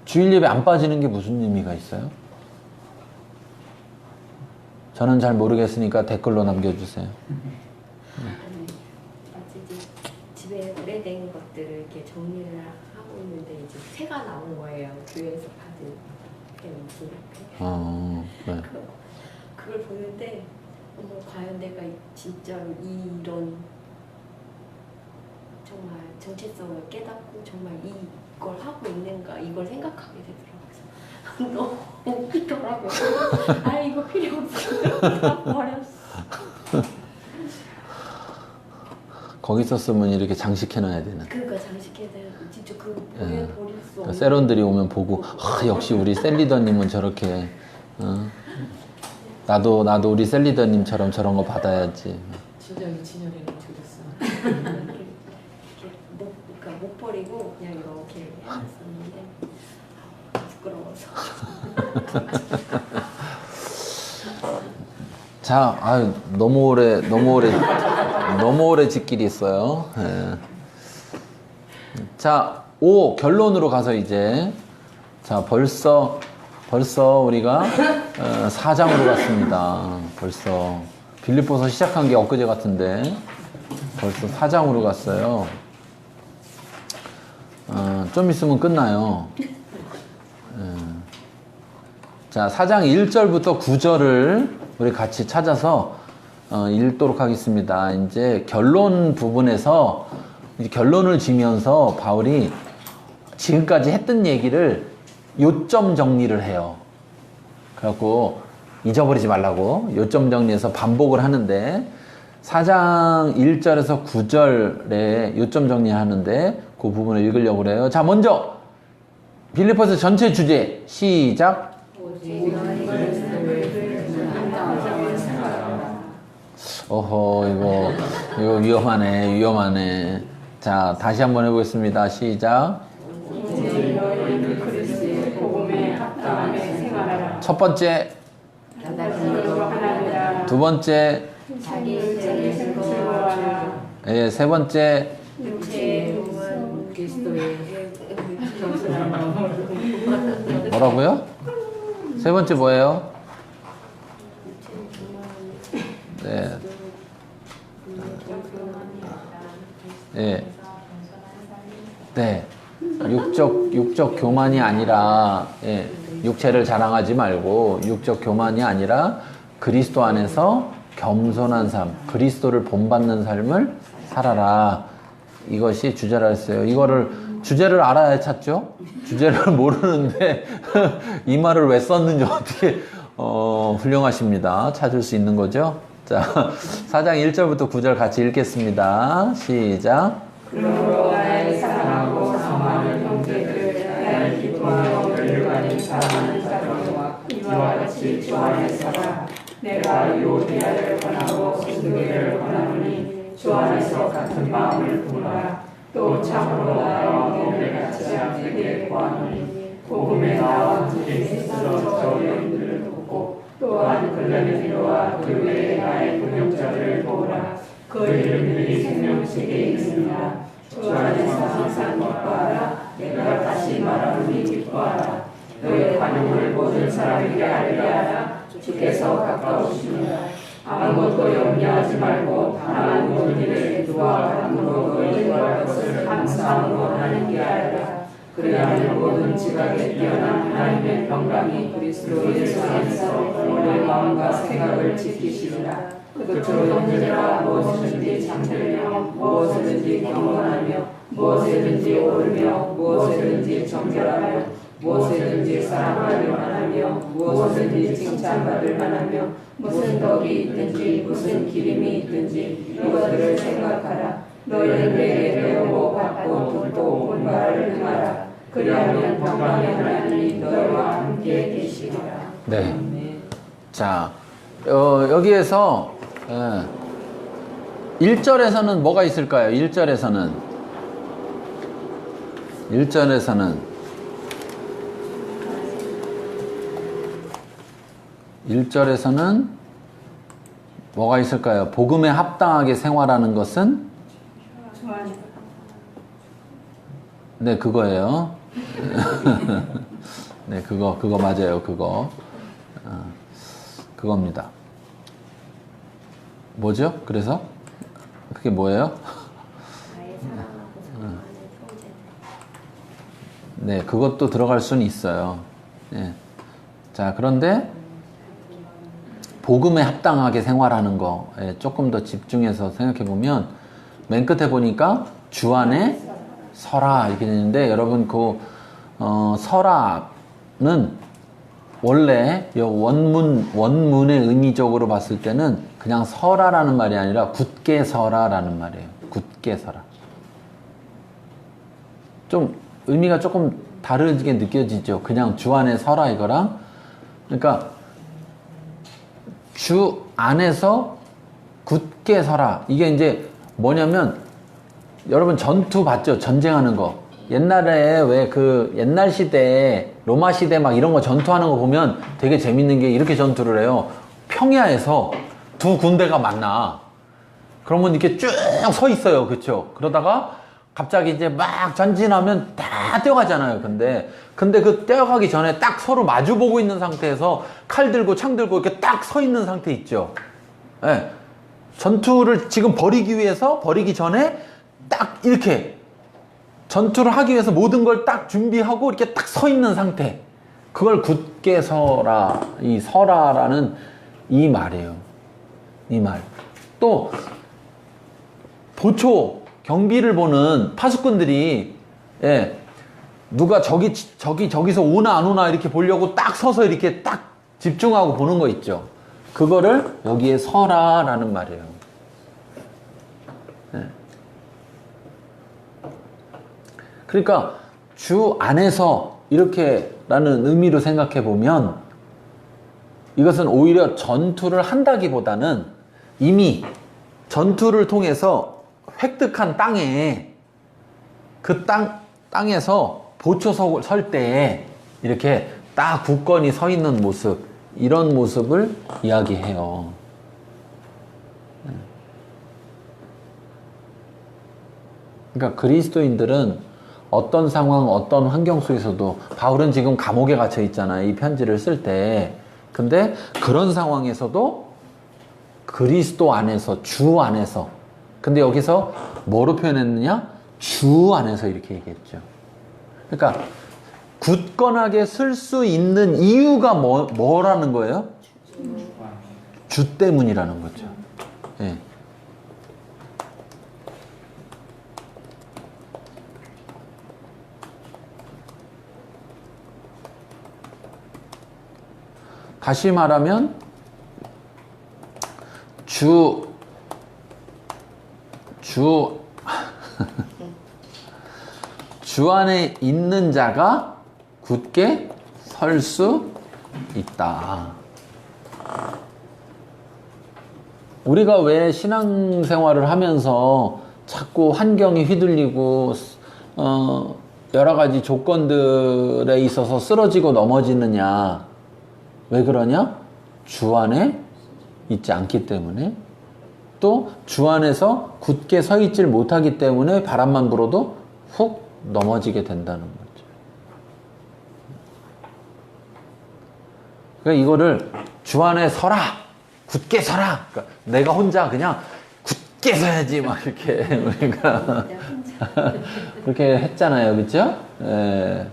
주일 예배 안 빠지는 게 무슨 의미가 있어요? 저는 잘 모르겠으니까 댓글로 남겨주세요. 집에 오래된 것들을 이렇게 정리를 하고 있는데 이제 새가 나온 거예요. 교회에서 받은 게 네. 그걸 보는데 과연 내가 진짜로 이런 정말 정체성을 깨닫고 정말 이걸 하고 있는가 이걸 생각하게 되더라고요. 너무 웃기더라고요. 아 이거 필요 없어. 버렸어. 거기 있었으면 이렇게 장식해놔야 되는. 그러니까 장식해야 돼. 진짜 그 버릴 수 없는. 세론들이 오면 보고 역시 우리 셀리더님은 저렇게 나도 우리 셀리더님처럼 저런 거 받아야지. 진작에 진열이는 드렸어. 그러니까 못 버리고 그냥 이렇게 해놨었는데 부끄러워서. 자, 너무 오래 집길이 있어요. 예. 자, 5 결론으로 가서 이제 자 벌써 우리가 4장으로 갔습니다. 벌써 빌립보서 시작한 게 엊그제 같은데 벌써 4장으로 갔어요. 좀 있으면 끝나요. 자, 4장 1절부터 9절을 우리 같이 찾아서 읽도록 하겠습니다. 이제 결론 부분에서 이제 결론을 지면서 바울이 지금까지 했던 얘기를 요점 정리를 해요. 그래갖고 잊어버리지 말라고 요점 정리해서 반복을 하는데 4장 1절에서 9절에 요점 정리하는데 그 부분을 읽으려고 그래요. 자, 먼저 빌립보서 전체 주제 시작. 오직 어허, 이거 위험하네, 위험하네. 자, 다시 한번 해보겠습니다. 시작. 이제 너희는 그리스도의 복음에 합당하게 생활하라. 첫 번째, 너희로 하나니라. 두 번째, 자기 인생의 즐거워하라. 예, 세 번째, 육체의 몸은 그리스도의 뭐라고요? 세 번째 뭐예요? 네. 예. 네. 육적 교만이 아니라, 예. 육체를 자랑하지 말고, 육적 교만이 아니라, 그리스도 안에서 겸손한 삶, 그리스도를 본받는 삶을 살아라. 이것이 주제라 했어요. 이거를, 주제를 알아야 찾죠? 주제를 모르는데, 이 말을 왜 썼는지 어떻게, 훌륭하십니다. 찾을 수 있는 거죠? 자, 4장 1절부터 9절 같이 읽겠습니다. 시작. 그러므로 나의 사랑하고 사모하는 형제들, 나의 기뻐하고 열려가는 사랑하는 자들과 이와 같이 주 안에 살아. 내가 요디아를 권하고 순교를 권하노니 주 안에서 같은 마음을 품으라. 또 참으로 나와 몸을 같이 내게 구하노니 복음에 나와 함께 있어 저 여인들을 돕고 또한 글라디아와 그 외에 나의 동역자들을 도우라. 그 이름들이 생명책에 있느니라. 주 안에서 항상 기뻐하라. 내가 다시 말하노니 기뻐하라. 너의 관용을 모든 사람에게 알게 하라. 주께서 가까우시니라. 아무것도 염려하지 말고 다만 모든 일에 기도와 간구로 너희 구할 것을 감사함으로 하는 게 알라. 그리하면 모든 지각에 뛰어난 하나님의 평강이 그리스도 예수 안에서 너의 마음과 생각을 지키시리라. 끝으로 형제들아 무엇이든지 잠들며 무엇이든지 경건하며 무엇이든지 오르며 무엇이든지 정결하며 무엇이든지 사랑받을 만하며 무엇이든지 칭찬받을 만하며 무슨 덕이 있든지 무슨 기림이 있든지 이것들을 생각하라. 너희는 내게 배우고 받고 듣고 본 바를 행하라. 그리하면 평강의 하나님이 너희와 함께 계시리라. 네. 자, 여기에서 1절에서는 뭐가 있을까요? 1절에서는 1절에서는 뭐가 있을까요? 복음에 합당하게 생활하는 것은 네, 그거예요. 네, 그거 맞아요. 그겁니다. 뭐죠? 그래서 그게 뭐예요? 나의 사랑하고 사랑하는 형제들. 네, 그것도 들어갈 수는 있어요. 네. 자, 그런데 복음에 합당하게 생활하는 거 조금 더 집중해서 생각해 보면 맨 끝에 보니까 주 안에 서라 이렇게 되는데 여러분 서라는 원래 원문의 의미적으로 봤을 때는 그냥 서라라는 말이 아니라 굳게 서라라는 말이에요. 굳게 서라. 좀 의미가 조금 다르게 느껴지죠. 그냥 주 안에 서라 이거랑. 그러니까 주 안에서 굳게 서라. 이게 이제 뭐냐면 여러분 전투 봤죠? 전쟁하는 거. 옛날에 왜 옛날 시대에 로마 시대 막 이런 거 전투하는 거 보면 되게 재밌는 게 이렇게 전투를 해요. 평야에서 두 군대가 만나. 그러면 이렇게 쭉 서 있어요. 그쵸? 그러다가 갑자기 이제 막 전진하면 다 뛰어가잖아요. 근데 그 뛰어가기 전에 딱 서로 마주보고 있는 상태에서 칼 들고 창 들고 이렇게 딱 서 있는 상태 있죠. 네. 전투를 지금 버리기 전에 딱 이렇게 전투를 하기 위해서 모든 걸 딱 준비하고 이렇게 딱 서 있는 상태. 그걸 굳게 서라. 이 서라라는 이 말이에요. 이 말. 또 보초 경비를 보는 파수꾼들이 누가 저기서 오나 안 오나 이렇게 보려고 딱 서서 이렇게 딱 집중하고 보는 거 있죠. 그거를 여기에 서라라는 말이에요. 그러니까 주 안에서 이렇게라는 의미로 생각해 보면 이것은 오히려 전투를 한다기보다는 이미 전투를 통해서 획득한 땅에 그 땅에서 보초 설 때에 이렇게 딱 굳건히 서 있는 모습, 이런 모습을 이야기해요. 그러니까 그리스도인들은 어떤 상황, 어떤 환경 속에서도, 바울은 지금 감옥에 갇혀 있잖아요, 이 편지를 쓸 때. 근데 그런 상황에서도 그리스도 안에서, 주 안에서. 근데 여기서 뭐로 표현했느냐? 주 안에서 이렇게 얘기했죠. 그러니까 굳건하게 쓸 수 있는 이유가 뭐라는 거예요? 주 때문이라는 거죠. 예. 다시 말하면 주 안에 있는 자가 굳게 설 수 있다. 우리가 왜 신앙생활을 하면서 자꾸 환경이 휘둘리고 여러 가지 조건들에 있어서 쓰러지고 넘어지느냐? 왜 그러냐? 주 안에 있지 않기 때문에, 또 주 안에서 굳게 서 있질 못하기 때문에 바람만 불어도 훅 넘어지게 된다는 거죠. 그러니까 이거를 주 안에 서라, 굳게 서라. 그러니까 내가 혼자 그냥 굳게 서야지 막 이렇게 우리가 그렇게 했잖아요, 그렇죠? 예.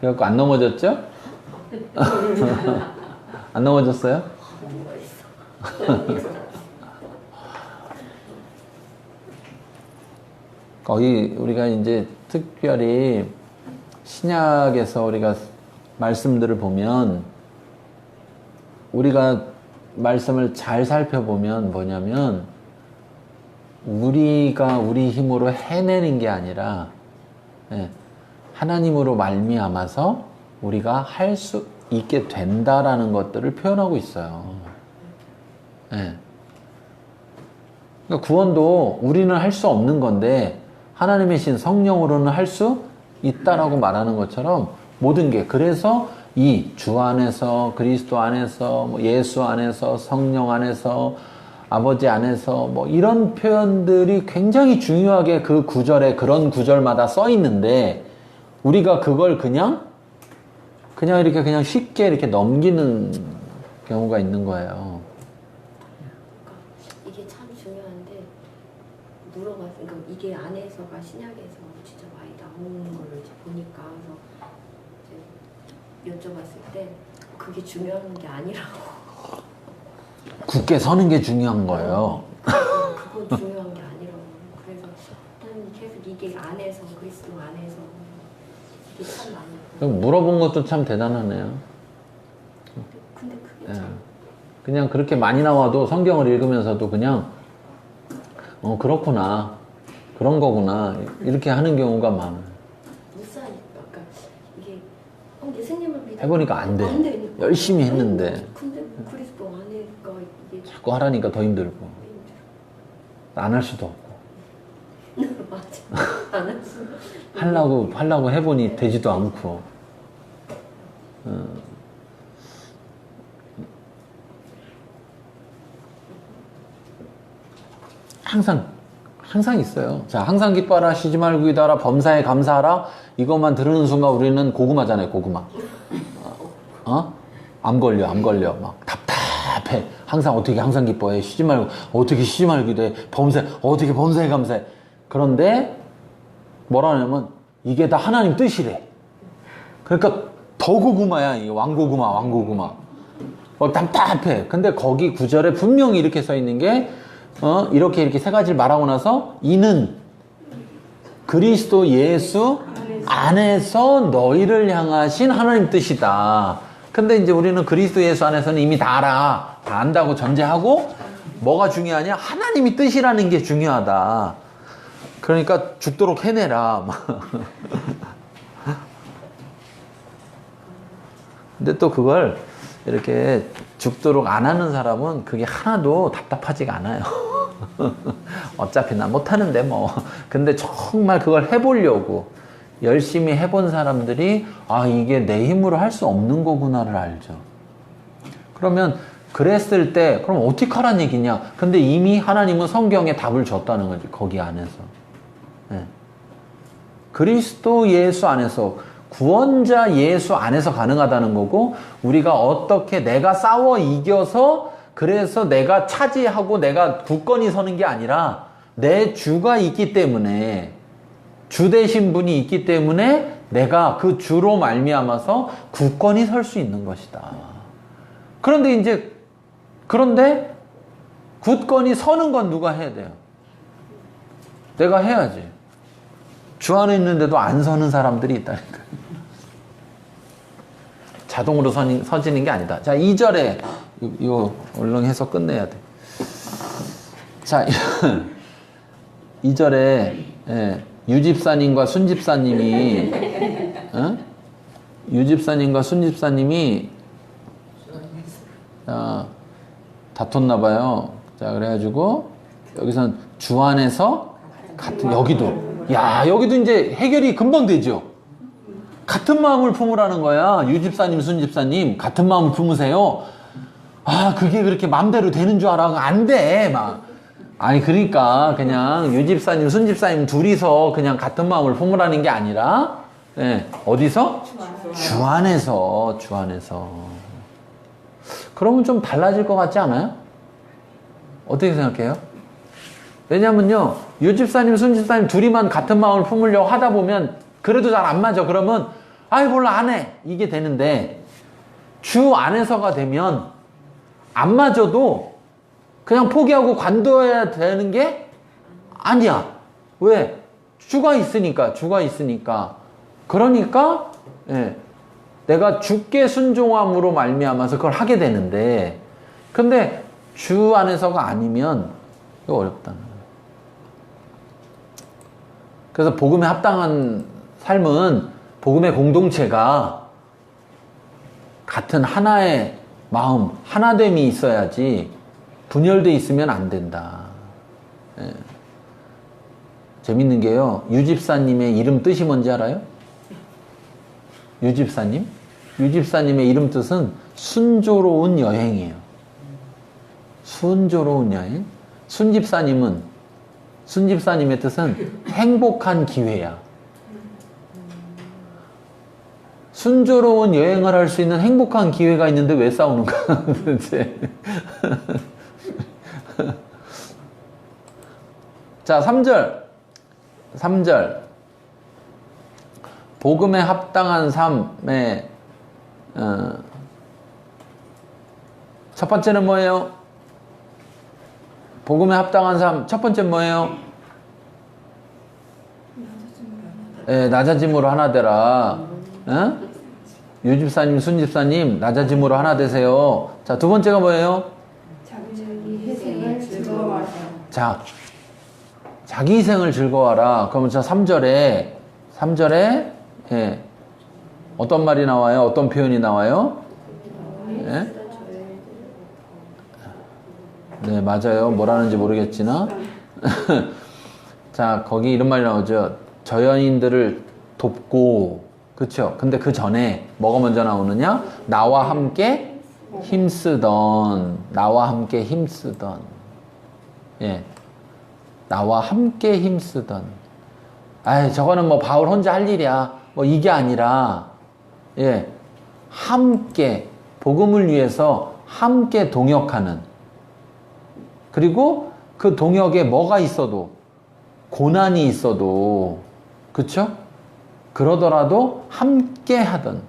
그래갖고 안 넘어졌죠? 안 넘어졌어요? 거의 우리가 이제 특별히 신약에서 우리가 말씀들을 보면, 우리가 말씀을 잘 살펴보면 뭐냐면, 우리가 우리 힘으로 해내는 게 아니라 하나님으로 말미암아서 우리가 할 수 있게 된다라는 것들을 표현하고 있어요. 그러니까 구원도 우리는 할 수 없는 건데 하나님의 신 성령으로는 할 수 있다라고 말하는 것처럼, 모든 게, 그래서 이 주 안에서, 그리스도 안에서, 뭐 예수 안에서, 성령 안에서, 아버지 안에서, 뭐 이런 표현들이 굉장히 중요하게 그 구절에, 그런 구절마다 써 있는데, 우리가 그걸 그냥 이렇게 그냥 쉽게 이렇게 넘기는 경우가 있는 거예요. 이게 참 중요한데, 그러니까 이게 안에서가 신약에서 진짜 많이 나오는 걸 이제 보니까, 그래서 이제 여쭤봤을 때 그게 중요한 게 아니라고. 굳게 서는 게 중요한 거예요. 그건 중요한 게 아니라고. 그래서 난 계속 이게 안에서, 그리스도 안에서 이게 참 많이. 그럼 물어본 것도 참 대단하네요. 근데 그게 참. 그냥 그렇게 많이 나와도 성경을 읽으면서도 그냥 그렇구나, 그런 거구나, 이렇게 하는 경우가 많아요. 못 사니까. 그러니까 이게 예수님을 믿어 해보니까 안 돼. 되니까. 열심히 했는데 근데 그리스도 안에가 이게 자꾸 하라니까 더 힘들고, 안 할 수도 없고, 맞아. 안 할 수. 하려고 해보니 되지도 않고. 항상 있어요. 자, 항상 기뻐하라, 쉬지 말고 기도하라, 범사에 감사하라. 이것만 들으는 순간 우리는 고구마잖아요, 고구마. 암 걸려. 막 답답해. 어떻게 항상 기뻐해. 쉬지 말고, 어떻게 쉬지 말고 기도해. 어떻게 범사에 감사해. 그런데 뭐라 하냐면 이게 다 하나님 뜻이래. 그러니까 더 고구마야, 이 왕고구마. 답답해. 근데 거기 구절에 분명히 이렇게 써 있는 게, 이렇게 세 가지를 말하고 나서, 이는 그리스도 예수 안에서 너희를 향하신 하나님 뜻이다. 근데 이제 우리는 그리스도 예수 안에서는 이미 다 알아. 다 안다고 전제하고, 뭐가 중요하냐? 하나님이 뜻이라는 게 중요하다. 그러니까 죽도록 해내라. 근데 또 그걸 이렇게 죽도록 안 하는 사람은 그게 하나도 답답하지가 않아요. 어차피 나 못하는데 뭐. 근데 정말 그걸 해보려고 열심히 해본 사람들이 아, 이게 내 힘으로 할 수 없는 거구나를 알죠. 그러면 그랬을 때 그럼 어떻게 하란 얘기냐? 근데 이미 하나님은 성경에 답을 줬다는 거지. 거기 안에서. 네. 그리스도 예수 안에서 구원자 예수 안에서 가능하다는 거고, 우리가 어떻게 내가 싸워 이겨서 그래서 내가 차지하고 내가 굳건히 서는 게 아니라 내 주가 있기 때문에, 주 되신 분이 있기 때문에 내가 그 주로 말미암아서 굳건히 설 수 있는 것이다. 그런데 굳건히 서는 건 누가 해야 돼요? 내가 해야지. 주 안에 있는데도 안 서는 사람들이 있다니까. 자동으로 서지는 게 아니다. 자, 2절에 이거 얼른 해서 끝내야 돼. 자, 2절에 유집사님과 순집사님이 유집사님과 순집사님이 다퉜나 봐요. 자, 그래가지고 여기선 주 안에서 같은, 여기도 이제 해결이 금방 되죠. 같은 마음을 품으라는 거야. 유집사님, 순집사님 같은 마음을 품으세요. 아, 그게 그렇게 마음대로 되는 줄 알아? 안 돼. 막. 아니, 그러니까 그냥 유집사님, 순집사님 둘이서 그냥 같은 마음을 품으라는 게 아니라, 어디서? 주 안에서. 그러면 좀 달라질 것 같지 않아요? 어떻게 생각해요? 왜냐면요, 유집사님, 순집사님 둘이만 같은 마음을 품으려고 하다 보면 그래도 잘 안 맞아. 그러면 아이 몰라 안 해. 이게 되는데, 주 안에서가 되면 안 맞아도 그냥 포기하고 관둬야 되는 게 아니야. 왜? 주가 있으니까. 그러니까 내가 주께 순종함으로 말미암아서 그걸 하게 되는데, 근데 주 안에서가 아니면 이거 어렵다. 그래서 복음에 합당한 삶은 복음의 공동체가 같은 하나의 마음, 하나됨이 있어야지 분열돼 있으면 안 된다. 재밌는 게요, 유집사님의 이름 뜻이 뭔지 알아요? 유집사님의 이름 뜻은 순조로운 여행이에요. 순조로운 여행. 순집사님의 뜻은 행복한 기회야. 순조로운 여행을 할 수 있는 행복한 기회가 있는데 왜 싸우는 거야, 도대체. 자, 3절. 복음에 합당한 삶의 첫 번째는 뭐예요? 복음에 합당한 삶 첫 번째 뭐예요? 낮아짐으로 하나 되라. 유집사님, 순집사님 낮아짐으로 하나 되세요. 자, 두 번째가 뭐예요? 자기 희생을 즐거워하라. 자, 자기 희생을 즐거워하라. 그러면 자, 3절에 어떤 말이 나와요? 어떤 표현이 나와요? 네, 맞아요. 뭐라는지 모르겠지나. 자, 거기 이런 말이 나오죠. 저 여인들을 돕고, 그쵸? 근데 그 전에 뭐가 먼저 나오느냐? 나와 함께 힘쓰던. 나와 함께 힘쓰던. 아이, 저거는 뭐 바울 혼자 할 일이야. 뭐 이게 아니라, 함께, 복음을 위해서 함께 동역하는. 그리고 그 동역에 뭐가 있어도, 고난이 있어도, 그쵸? 그러더라도 함께 하던.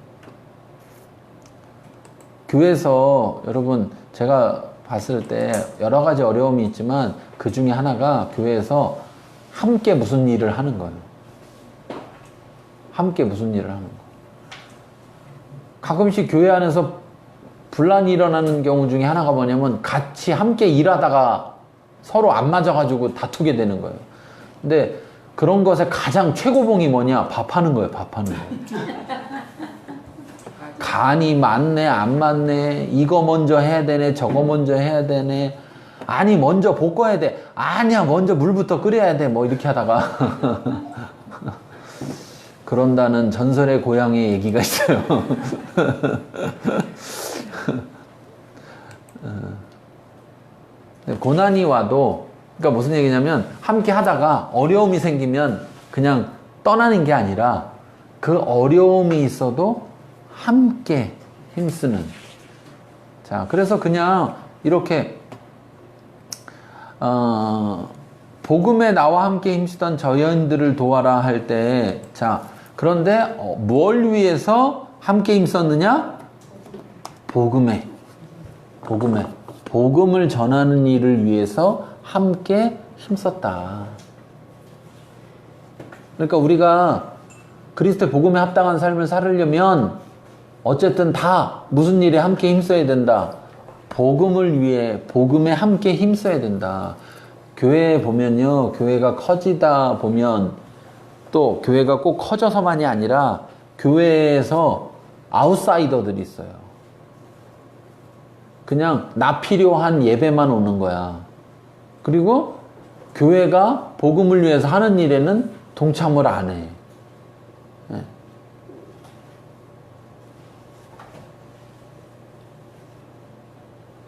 교회에서 여러분, 제가 봤을 때 여러 가지 어려움이 있지만 그 중에 하나가 교회에서 함께 무슨 일을 하는 거예요. 가끔씩 교회 안에서 분란이 일어나는 경우 중에 하나가 뭐냐면 같이 함께 일하다가 서로 안 맞아가지고 다투게 되는 거예요. 근데 그런 것의 가장 최고봉이 뭐냐? 밥하는 거예요. 간이 맞네 안 맞네, 이거 먼저 해야 되네 저거 먼저 해야 되네, 아니 먼저 볶아야 돼, 아니야 먼저 물부터 끓여야 돼, 뭐 이렇게 하다가 그런다는 전설의 고향의 얘기가 있어요. 고난이 와도, 그러니까 무슨 얘기냐면 함께 하다가 어려움이 생기면 그냥 떠나는 게 아니라 그 어려움이 있어도 함께 힘쓰는. 자, 그래서 그냥 이렇게 복음에 나와 함께 힘쓰던 저희들을 도와라 할 때, 자, 그런데 뭘 위해서 함께 힘썼느냐? 복음에. 복음을 전하는 일을 위해서 함께 힘썼다. 그러니까 우리가 그리스도의 복음에 합당한 삶을 살으려면 어쨌든 다 무슨 일에 함께 힘써야 된다. 복음을 위해, 복음에 함께 힘써야 된다. 교회에 보면요, 교회가 커지다 보면 또 교회가 꼭 커져서만이 아니라 교회에서 아웃사이더들이 있어요. 그냥 나 필요한 예배만 오는 거야. 그리고 교회가 복음을 위해서 하는 일에는 동참을 안 해.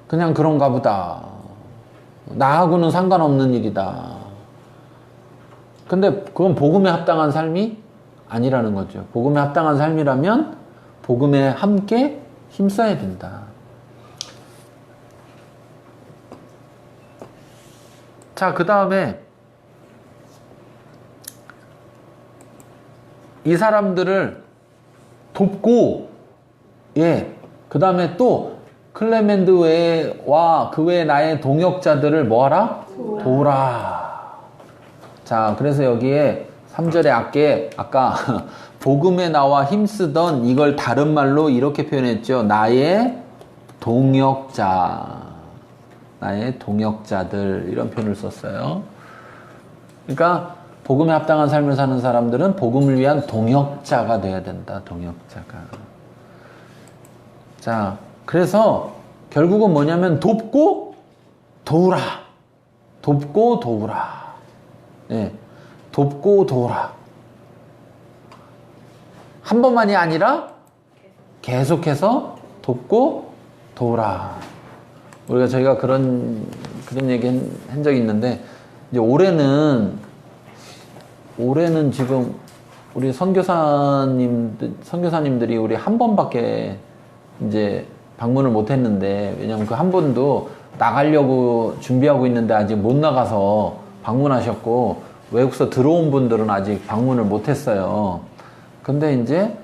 그냥 그런가 보다. 나하고는 상관없는 일이다. 근데 그건 복음에 합당한 삶이 아니라는 거죠. 복음에 합당한 삶이라면 복음에 함께 힘써야 된다. 자, 그 다음에 이 사람들을 돕고, 그 다음에 또 클레멘드 외와 그 외 나의 동역자들을 뭐하라? 도우라. 자, 그래서 여기에 3절에 아까 복음에 나와 힘쓰던 이걸 다른 말로 이렇게 표현했죠. 나의 동역자. 나의 동역자들, 이런 표현을 썼어요. 그러니까 복음에 합당한 삶을 사는 사람들은 복음을 위한 동역자가 돼야 된다. 동역자가. 자, 그래서 결국은 뭐냐면 돕고 도우라. 돕고 도우라. 돕고 도우라. 한 번만이 아니라 계속해서 돕고 도우라. 저희가 그런 얘기 한 적이 있는데, 이제 올해는 지금 우리 선교사님들이 우리 한 번밖에 이제 방문을 못 했는데, 왜냐면 그 한 번도 나가려고 준비하고 있는데 아직 못 나가서 방문하셨고, 외국에서 들어온 분들은 아직 방문을 못 했어요. 근데 이제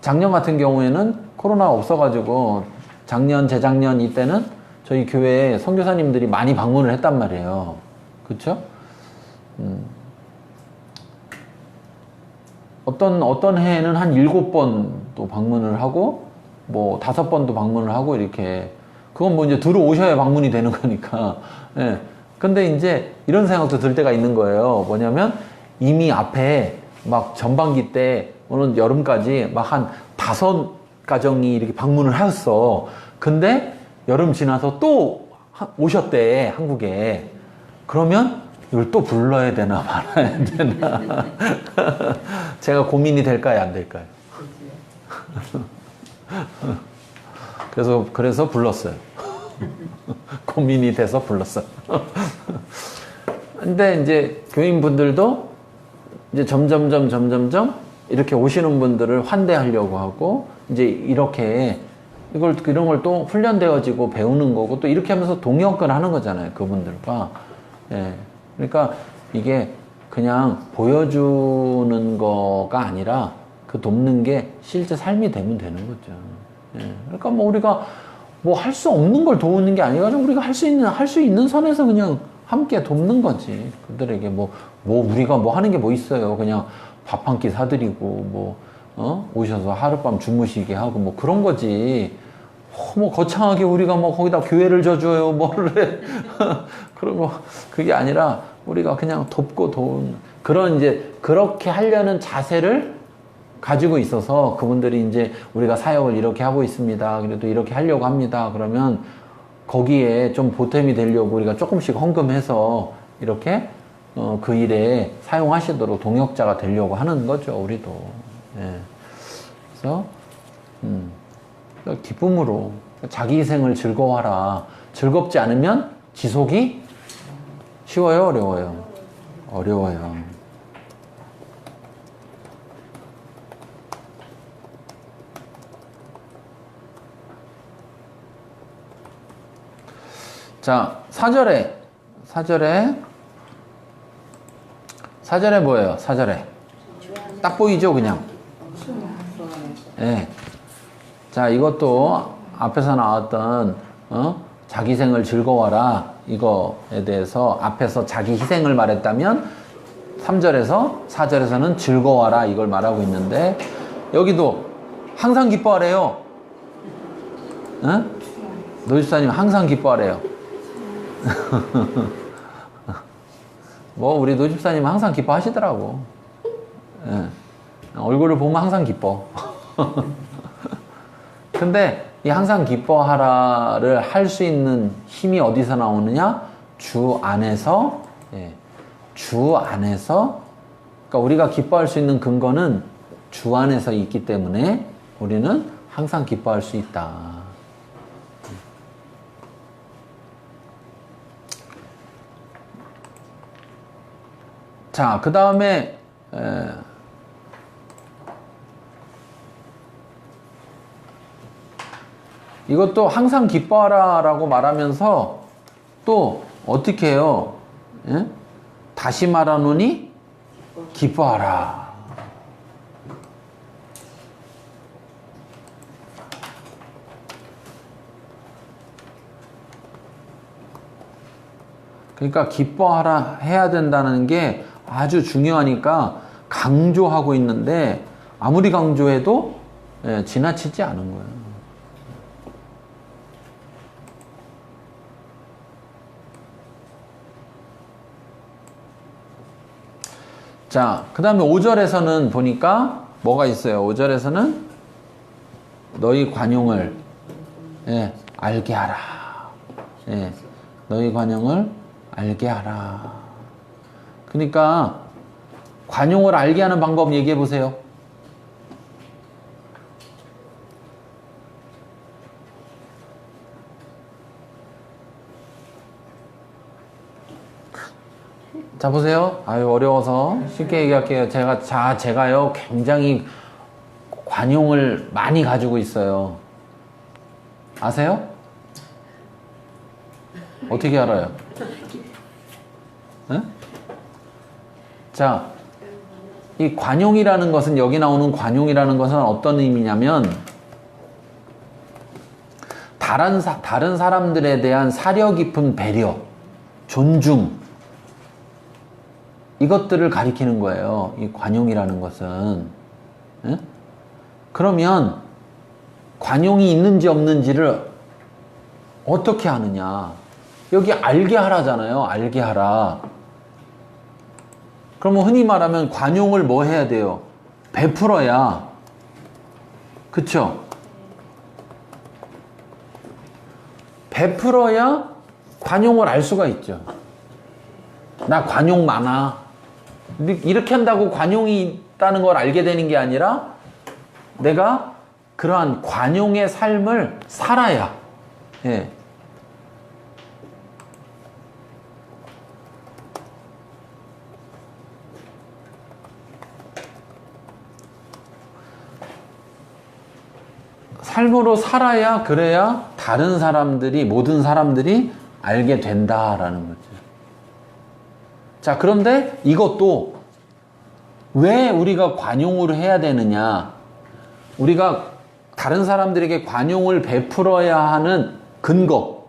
작년 같은 경우에는 코로나가 없어가지고 작년, 재작년 이때는 저희 교회에 선교사님들이 많이 방문을 했단 말이에요. 그쵸? 어떤 해에는 한 7번도 방문을 하고, 뭐 5번도 방문을 하고, 이렇게. 그건 뭐 이제 들어오셔야 방문이 되는 거니까. 근데 이제 이런 생각도 들 때가 있는 거예요. 뭐냐면 이미 앞에 막 전반기 때 오는 여름까지 막 한 5가정이 이렇게 방문을 하였어. 근데 여름 지나서 또 오셨대, 한국에. 그러면 이걸 또 불러야 되나 말아야 되나. 제가 고민이 될까요, 안 될까요? 그래서 불렀어요. 고민이 돼서 불렀어요. 근데 이제 교인분들도 이제 점점 이렇게 오시는 분들을 환대하려고 하고, 이제 이렇게 이런 걸 또 훈련되어지고 배우는 거고, 또 이렇게 하면서 동역을 하는 거잖아요, 그분들과. 그러니까 이게 그냥 보여주는 거가 아니라 그 돕는 게 실제 삶이 되면 되는 거죠. 그러니까 뭐 우리가 뭐 할 수 없는 걸 도우는 게 아니라 우리가 할 수 있는 선에서 그냥 함께 돕는 거지. 그들에게 우리가 뭐 하는 게 뭐 있어요. 그냥 밥 한 끼 사드리고, 오셔서 하룻밤 주무시게 하고, 뭐 그런 거지. 뭐 거창하게 우리가 뭐 거기다 교회를 져줘요, 뭐를 해. 그런 거, 그게 아니라 우리가 그냥 돕고 도운, 그런 이제 그렇게 하려는 자세를 가지고 있어서 그분들이 이제 우리가 사역을 이렇게 하고 있습니다. 그래도 이렇게 하려고 합니다. 그러면 거기에 좀 보탬이 되려고 우리가 조금씩 헌금해서 이렇게 그 일에 사용하시도록 동역자가 되려고 하는 거죠. 우리도. 예. 그래서 기쁨으로 자기 희생을 즐거워하라. 즐겁지 않으면 지속이 쉬워요, 어려워요? 어려워요. 자, 4절에 뭐예요? 4절에 딱 보이죠, 그냥. 예. 자, 이것도 앞에서 나왔던 자기 희생을 즐거워라 이거에 대해서 앞에서 자기 희생을 말했다면 3절에서 4절에서는 즐거워라 이걸 말하고 있는데 여기도 항상 기뻐하래요. 노집사님 항상 기뻐하래요. 뭐 우리 노집사님 항상 기뻐하시더라고. 예. 얼굴을 보면 항상 기뻐. 근데 이 항상 기뻐하라를 할 수 있는 힘이 어디서 나오느냐? 주 안에서. 예. 주 안에서. 그러니까 우리가 기뻐할 수 있는 근거는 주 안에서 있기 때문에 우리는 항상 기뻐할 수 있다. 자, 그 다음에 이것도 항상 기뻐하라 라고 말하면서 또 어떻게 해요? 예? 다시 말하노니 기뻐하라. 그러니까 기뻐하라 해야 된다는 게 아주 중요하니까 강조하고 있는데 아무리 강조해도 지나치지 않은 거예요. 자, 그 다음에 5절에서는 보니까 뭐가 있어요? 5절에서는 너희 관용을 알게 하라. 너희 관용을 알게 하라. 그러니까 관용을 알게 하는 방법 얘기해 보세요. 자, 보세요. 아유, 어려워서 쉽게 얘기할게요. 제가요, 굉장히 관용을 많이 가지고 있어요. 아세요? 어떻게 알아요? 네? 자, 이 관용이라는 것은, 여기 나오는 관용이라는 것은 어떤 의미냐면, 다른 사람들에 대한 사려 깊은 배려, 존중, 이것들을 가리키는 거예요. 이 관용이라는 것은. 예? 그러면 관용이 있는지 없는지를 어떻게 아느냐? 여기 알게 하라잖아요. 알게 하라. 그러면 흔히 말하면 관용을 뭐 해야 돼요? 베풀어야. 그쵸? 베풀어야 관용을 알 수가 있죠. 나 관용 많아. 이렇게 한다고 관용이 있다는 걸 알게 되는 게 아니라 내가 그러한 관용의 삶을 살아야. 예. 삶으로 살아야, 그래야 다른 사람들이, 모든 사람들이 알게 된다라는 거죠. 자, 그런데 이것도 왜 우리가 관용을 해야 되느냐? 우리가 다른 사람들에게 관용을 베풀어야 하는 근거.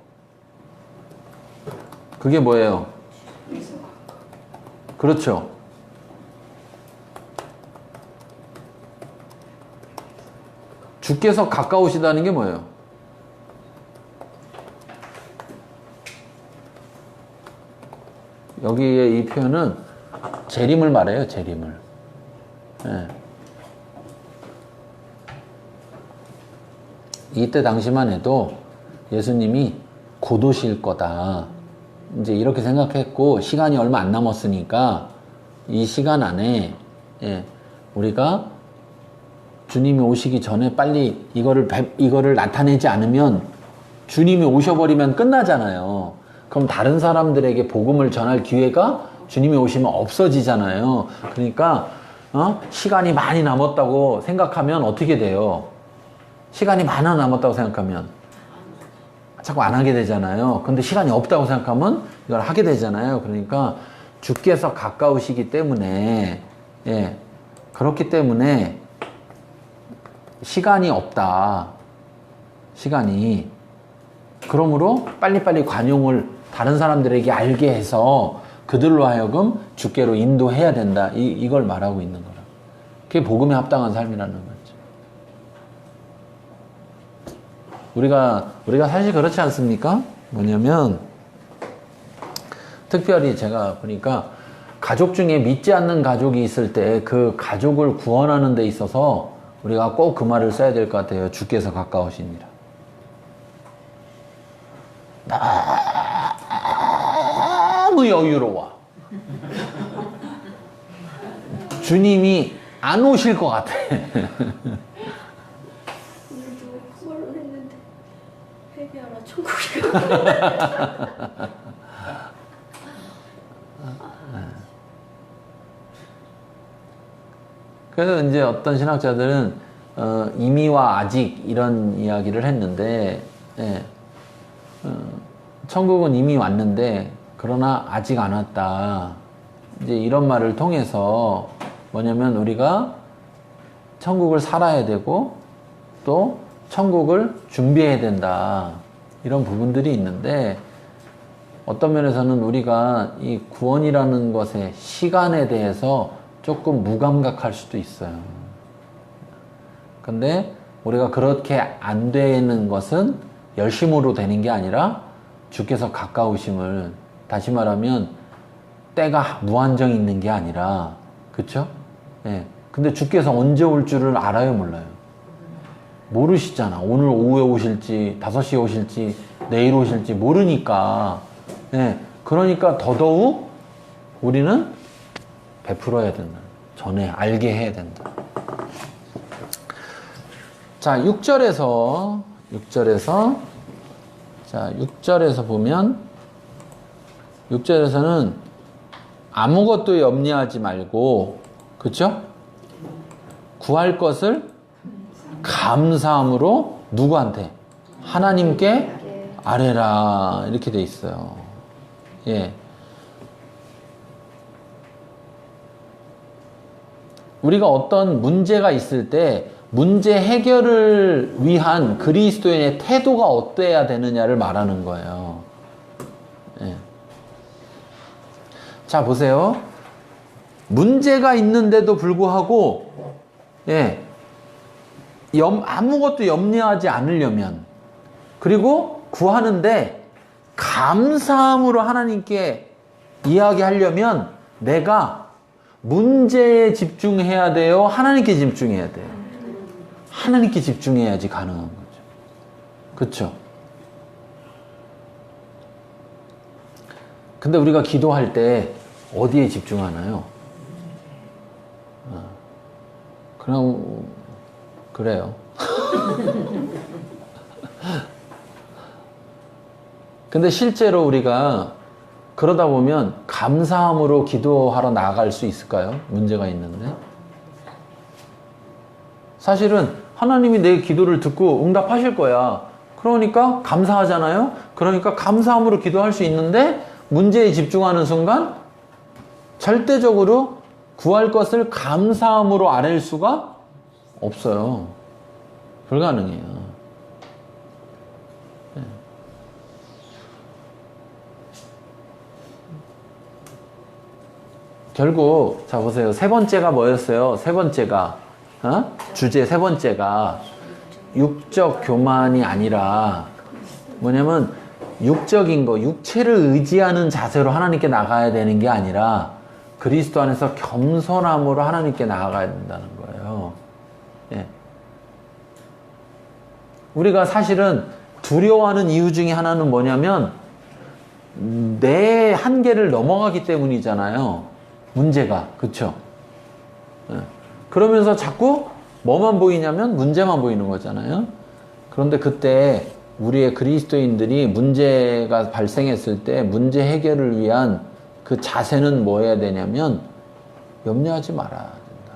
그게 뭐예요? 그렇죠. 주께서 가까우시다는 게 뭐예요? 여기에 이 표현은 재림을 말해요. 재림을. 예. 이때 당시만 해도 예수님이 곧 오실 거다. 이제 이렇게 생각했고, 시간이 얼마 안 남았으니까 이 시간 안에 우리가 주님이 오시기 전에 빨리 이거를 나타내지 않으면 주님이 오셔버리면 끝나잖아요. 그럼 다른 사람들에게 복음을 전할 기회가 주님이 오시면 없어지잖아요. 그러니까 시간이 많이 남았다고 생각하면 어떻게 돼요? 시간이 많아 남았다고 생각하면 자꾸 안 하게 되잖아요. 근데 시간이 없다고 생각하면 이걸 하게 되잖아요. 그러니까 주께서 가까우시기 때문에 그렇기 때문에 시간이 없다. 시간이. 그러므로 빨리빨리 관용을 다른 사람들에게 알게 해서 그들로 하여금 주께로 인도해야 된다. 이걸 말하고 있는 거라. 그게 복음에 합당한 삶이라는 거죠. 우리가 사실 그렇지 않습니까? 뭐냐면 특별히 제가 보니까 가족 중에 믿지 않는 가족이 있을 때 그 가족을 구원하는 데 있어서 우리가 꼭 그 말을 써야 될 것 같아요. 주께서 가까우시니라. 너무 여유로워. 주님이 안 오실 것 같아. 오늘도 그 말로 했는데 회개하라 천국이라. 그래서 이제 어떤 신학자들은 이미와 아직 이런 이야기를 했는데 천국은 이미 왔는데 그러나 아직 안 왔다. 이제 이런 말을 통해서 뭐냐면 우리가 천국을 살아야 되고 또 천국을 준비해야 된다. 이런 부분들이 있는데 어떤 면에서는 우리가 이 구원이라는 것의 시간에 대해서 조금 무감각할 수도 있어요. 근데 우리가 그렇게 안 되는 것은 열심으로 되는 게 아니라 주께서 가까우심을, 다시 말하면 때가 무한정 있는 게 아니라, 그쵸? 근데 주께서 언제 올 줄을 알아요, 몰라요? 모르시잖아. 오늘 오후에 오실지 5시에 오실지 내일 오실지 모르니까. 그러니까 더더욱 우리는 베풀어야 된다. 전에 알게 해야 된다. 자, 6절에서 보면 6절에서는 아무것도 염려하지 말고, 그쵸? 구할 것을 감사함으로 누구한테? 하나님께 아뢰라. 이렇게 돼 있어요. 우리가 어떤 문제가 있을 때 문제 해결을 위한 그리스도인의 태도가 어때야 되느냐를 말하는 거예요. 자, 보세요. 문제가 있는데도 불구하고 아무것도 염려하지 않으려면, 그리고 구하는데 감사함으로 하나님께 이야기하려면 내가 문제에 집중해야 돼요? 하나님께 집중해야 돼요? 하나님께 집중해야지 가능한 거죠. 그쵸? 근데 우리가 기도할 때 어디에 집중하나요? 그럼 그래요. 근데 실제로 우리가 그러다 보면 감사함으로 기도하러 나아갈 수 있을까요? 문제가 있는데. 사실은 하나님이 내 기도를 듣고 응답하실 거야. 그러니까 감사하잖아요. 그러니까 감사함으로 기도할 수 있는데 문제에 집중하는 순간 절대적으로 구할 것을 감사함으로 아랠 수가 없어요. 불가능해요. 결국 자 보세요. 세 번째가 뭐였어요? 세 번째가 주제 세 번째가 육적 교만이 아니라 뭐냐면 육적인 거, 육체를 의지하는 자세로 하나님께 나가야 되는 게 아니라 그리스도 안에서 겸손함으로 하나님께 나아가야 된다는 거예요. 우리가 사실은 두려워하는 이유 중에 하나는 뭐냐면 내 한계를 넘어가기 때문이잖아요. 문제가. 그쵸? 예. 그러면서 자꾸 뭐만 보이냐면 문제만 보이는 거잖아요. 그런데 그때 우리의 그리스도인들이 문제가 발생했을 때 문제 해결을 위한 그 자세는 뭐 해야 되냐면 염려하지 말아야 된다.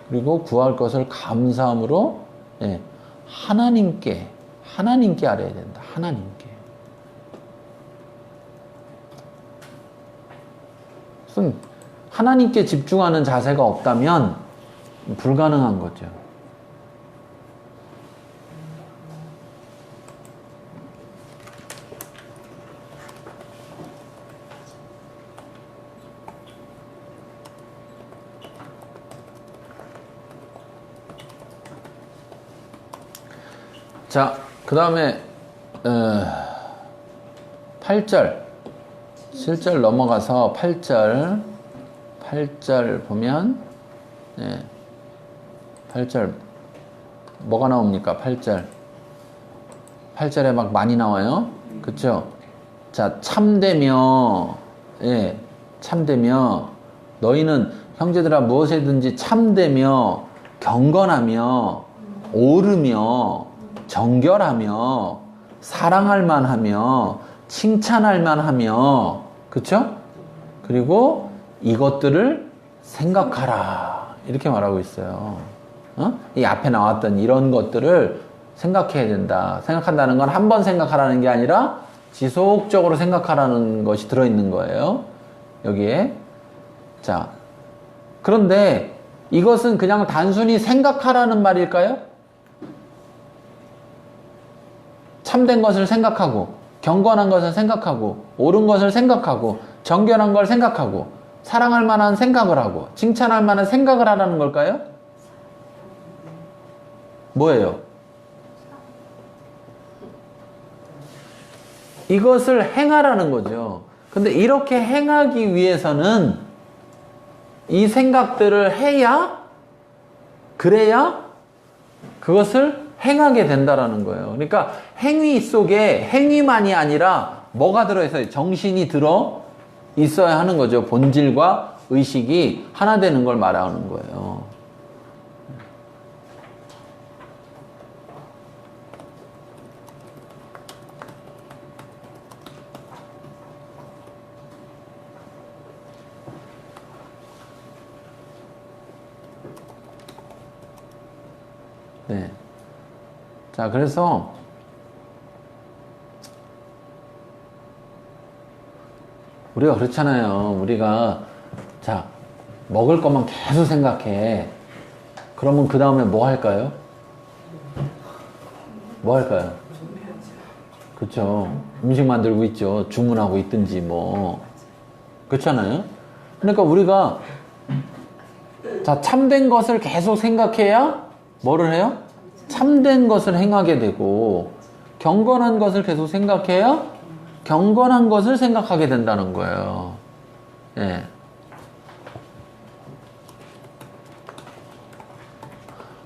그리고 구할 것을 감사함으로 예, 하나님께 아뢰야 된다. 하나님께. 무슨 하나님께 집중하는 자세가 없다면 불가능한 거죠. 자, 그 다음에 8절 7절 넘어가서 8절 보면 8절 뭐가 나옵니까? 8절에 막 많이 나와요. 그쵸? 자, 참되며 참되며 너희는 형제들아 무엇이든지 참되며 경건하며 오르며 정결하며 사랑할 만하며 칭찬할 만하며 그쵸? 그리고 이것들을 생각하라 이렇게 말하고 있어요. 이 앞에 나왔던 이런 것들을 생각해야 된다. 생각한다는 건 한 번 생각하라는 게 아니라 지속적으로 생각하라는 것이 들어있는 거예요. 여기에. 자, 그런데 이것은 그냥 단순히 생각하라는 말일까요? 참된 것을 생각하고 경건한 것을 생각하고 옳은 것을 생각하고 정결한 걸 생각하고 사랑할 만한 생각을 하고 칭찬할 만한 생각을 하라는 걸까요? 뭐예요? 이것을 행하라는 거죠. 근데 이렇게 행하기 위해서는 이 생각들을 해야 그래야 그것을 행하게 된다라는 거예요. 그러니까 행위 속에 행위만이 아니라 뭐가 들어있어요? 정신이 들어 있어야 하는 거죠. 본질과 의식이 하나 되는 걸 말하는 거예요. 네. 자, 그래서 우리가 그렇잖아요. 우리가 자, 먹을 것만 계속 생각해. 그러면 그 다음에 뭐 할까요? 뭐 할까요? 그렇죠. 음식 만들고 있죠. 주문하고 있든지 뭐. 그렇잖아요. 그러니까 우리가 자, 참된 것을 계속 생각해야 뭐를 해요? 참된 것을 행하게 되고 경건한 것을 계속 생각해야 경건한 것을 생각하게 된다는 거예요. 예.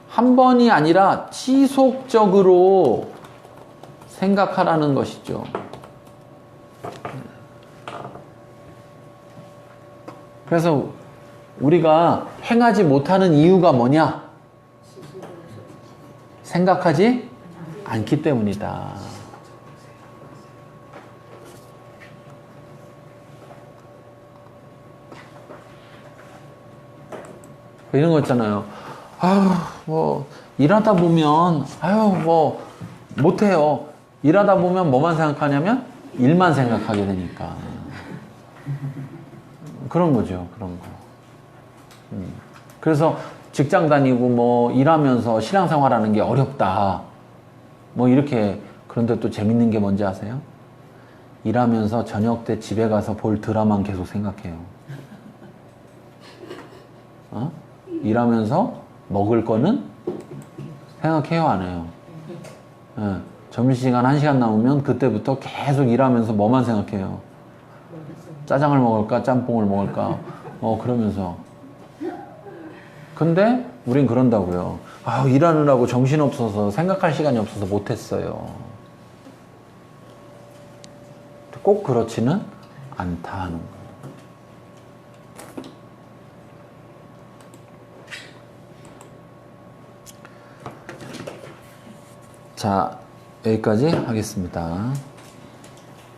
한 번이 아니라 지속적으로 생각하라는 것이죠. 그래서 우리가 행하지 못하는 이유가 뭐냐? 생각하지 않기 때문이다. 이런 거 있잖아요. 아유, 뭐, 일하다 보면, 아유, 뭐, 못해요. 일하다 보면 뭐만 생각하냐면, 일만 생각하게 되니까. 그런 거죠, 그런 거. 그래서 직장 다니고 뭐 일하면서 신앙생활하는 게 어렵다. 뭐 이렇게. 그런데 또 재밌는 게 뭔지 아세요? 일하면서 저녁 때 집에 가서 볼 드라마는 계속 생각해요. 일하면서 먹을 거는 생각해요, 안 해요? 예. 점심시간 1시간 남으면 그때부터 계속 일하면서 뭐만 생각해요? 짜장을 먹을까? 짬뽕을 먹을까? 그러면서. 근데 우린 그런다고요. 아, 일하느라고 정신없어서 생각할 시간이 없어서 못했어요. 꼭 그렇지는 않다 하는 거예요. 자, 여기까지 하겠습니다.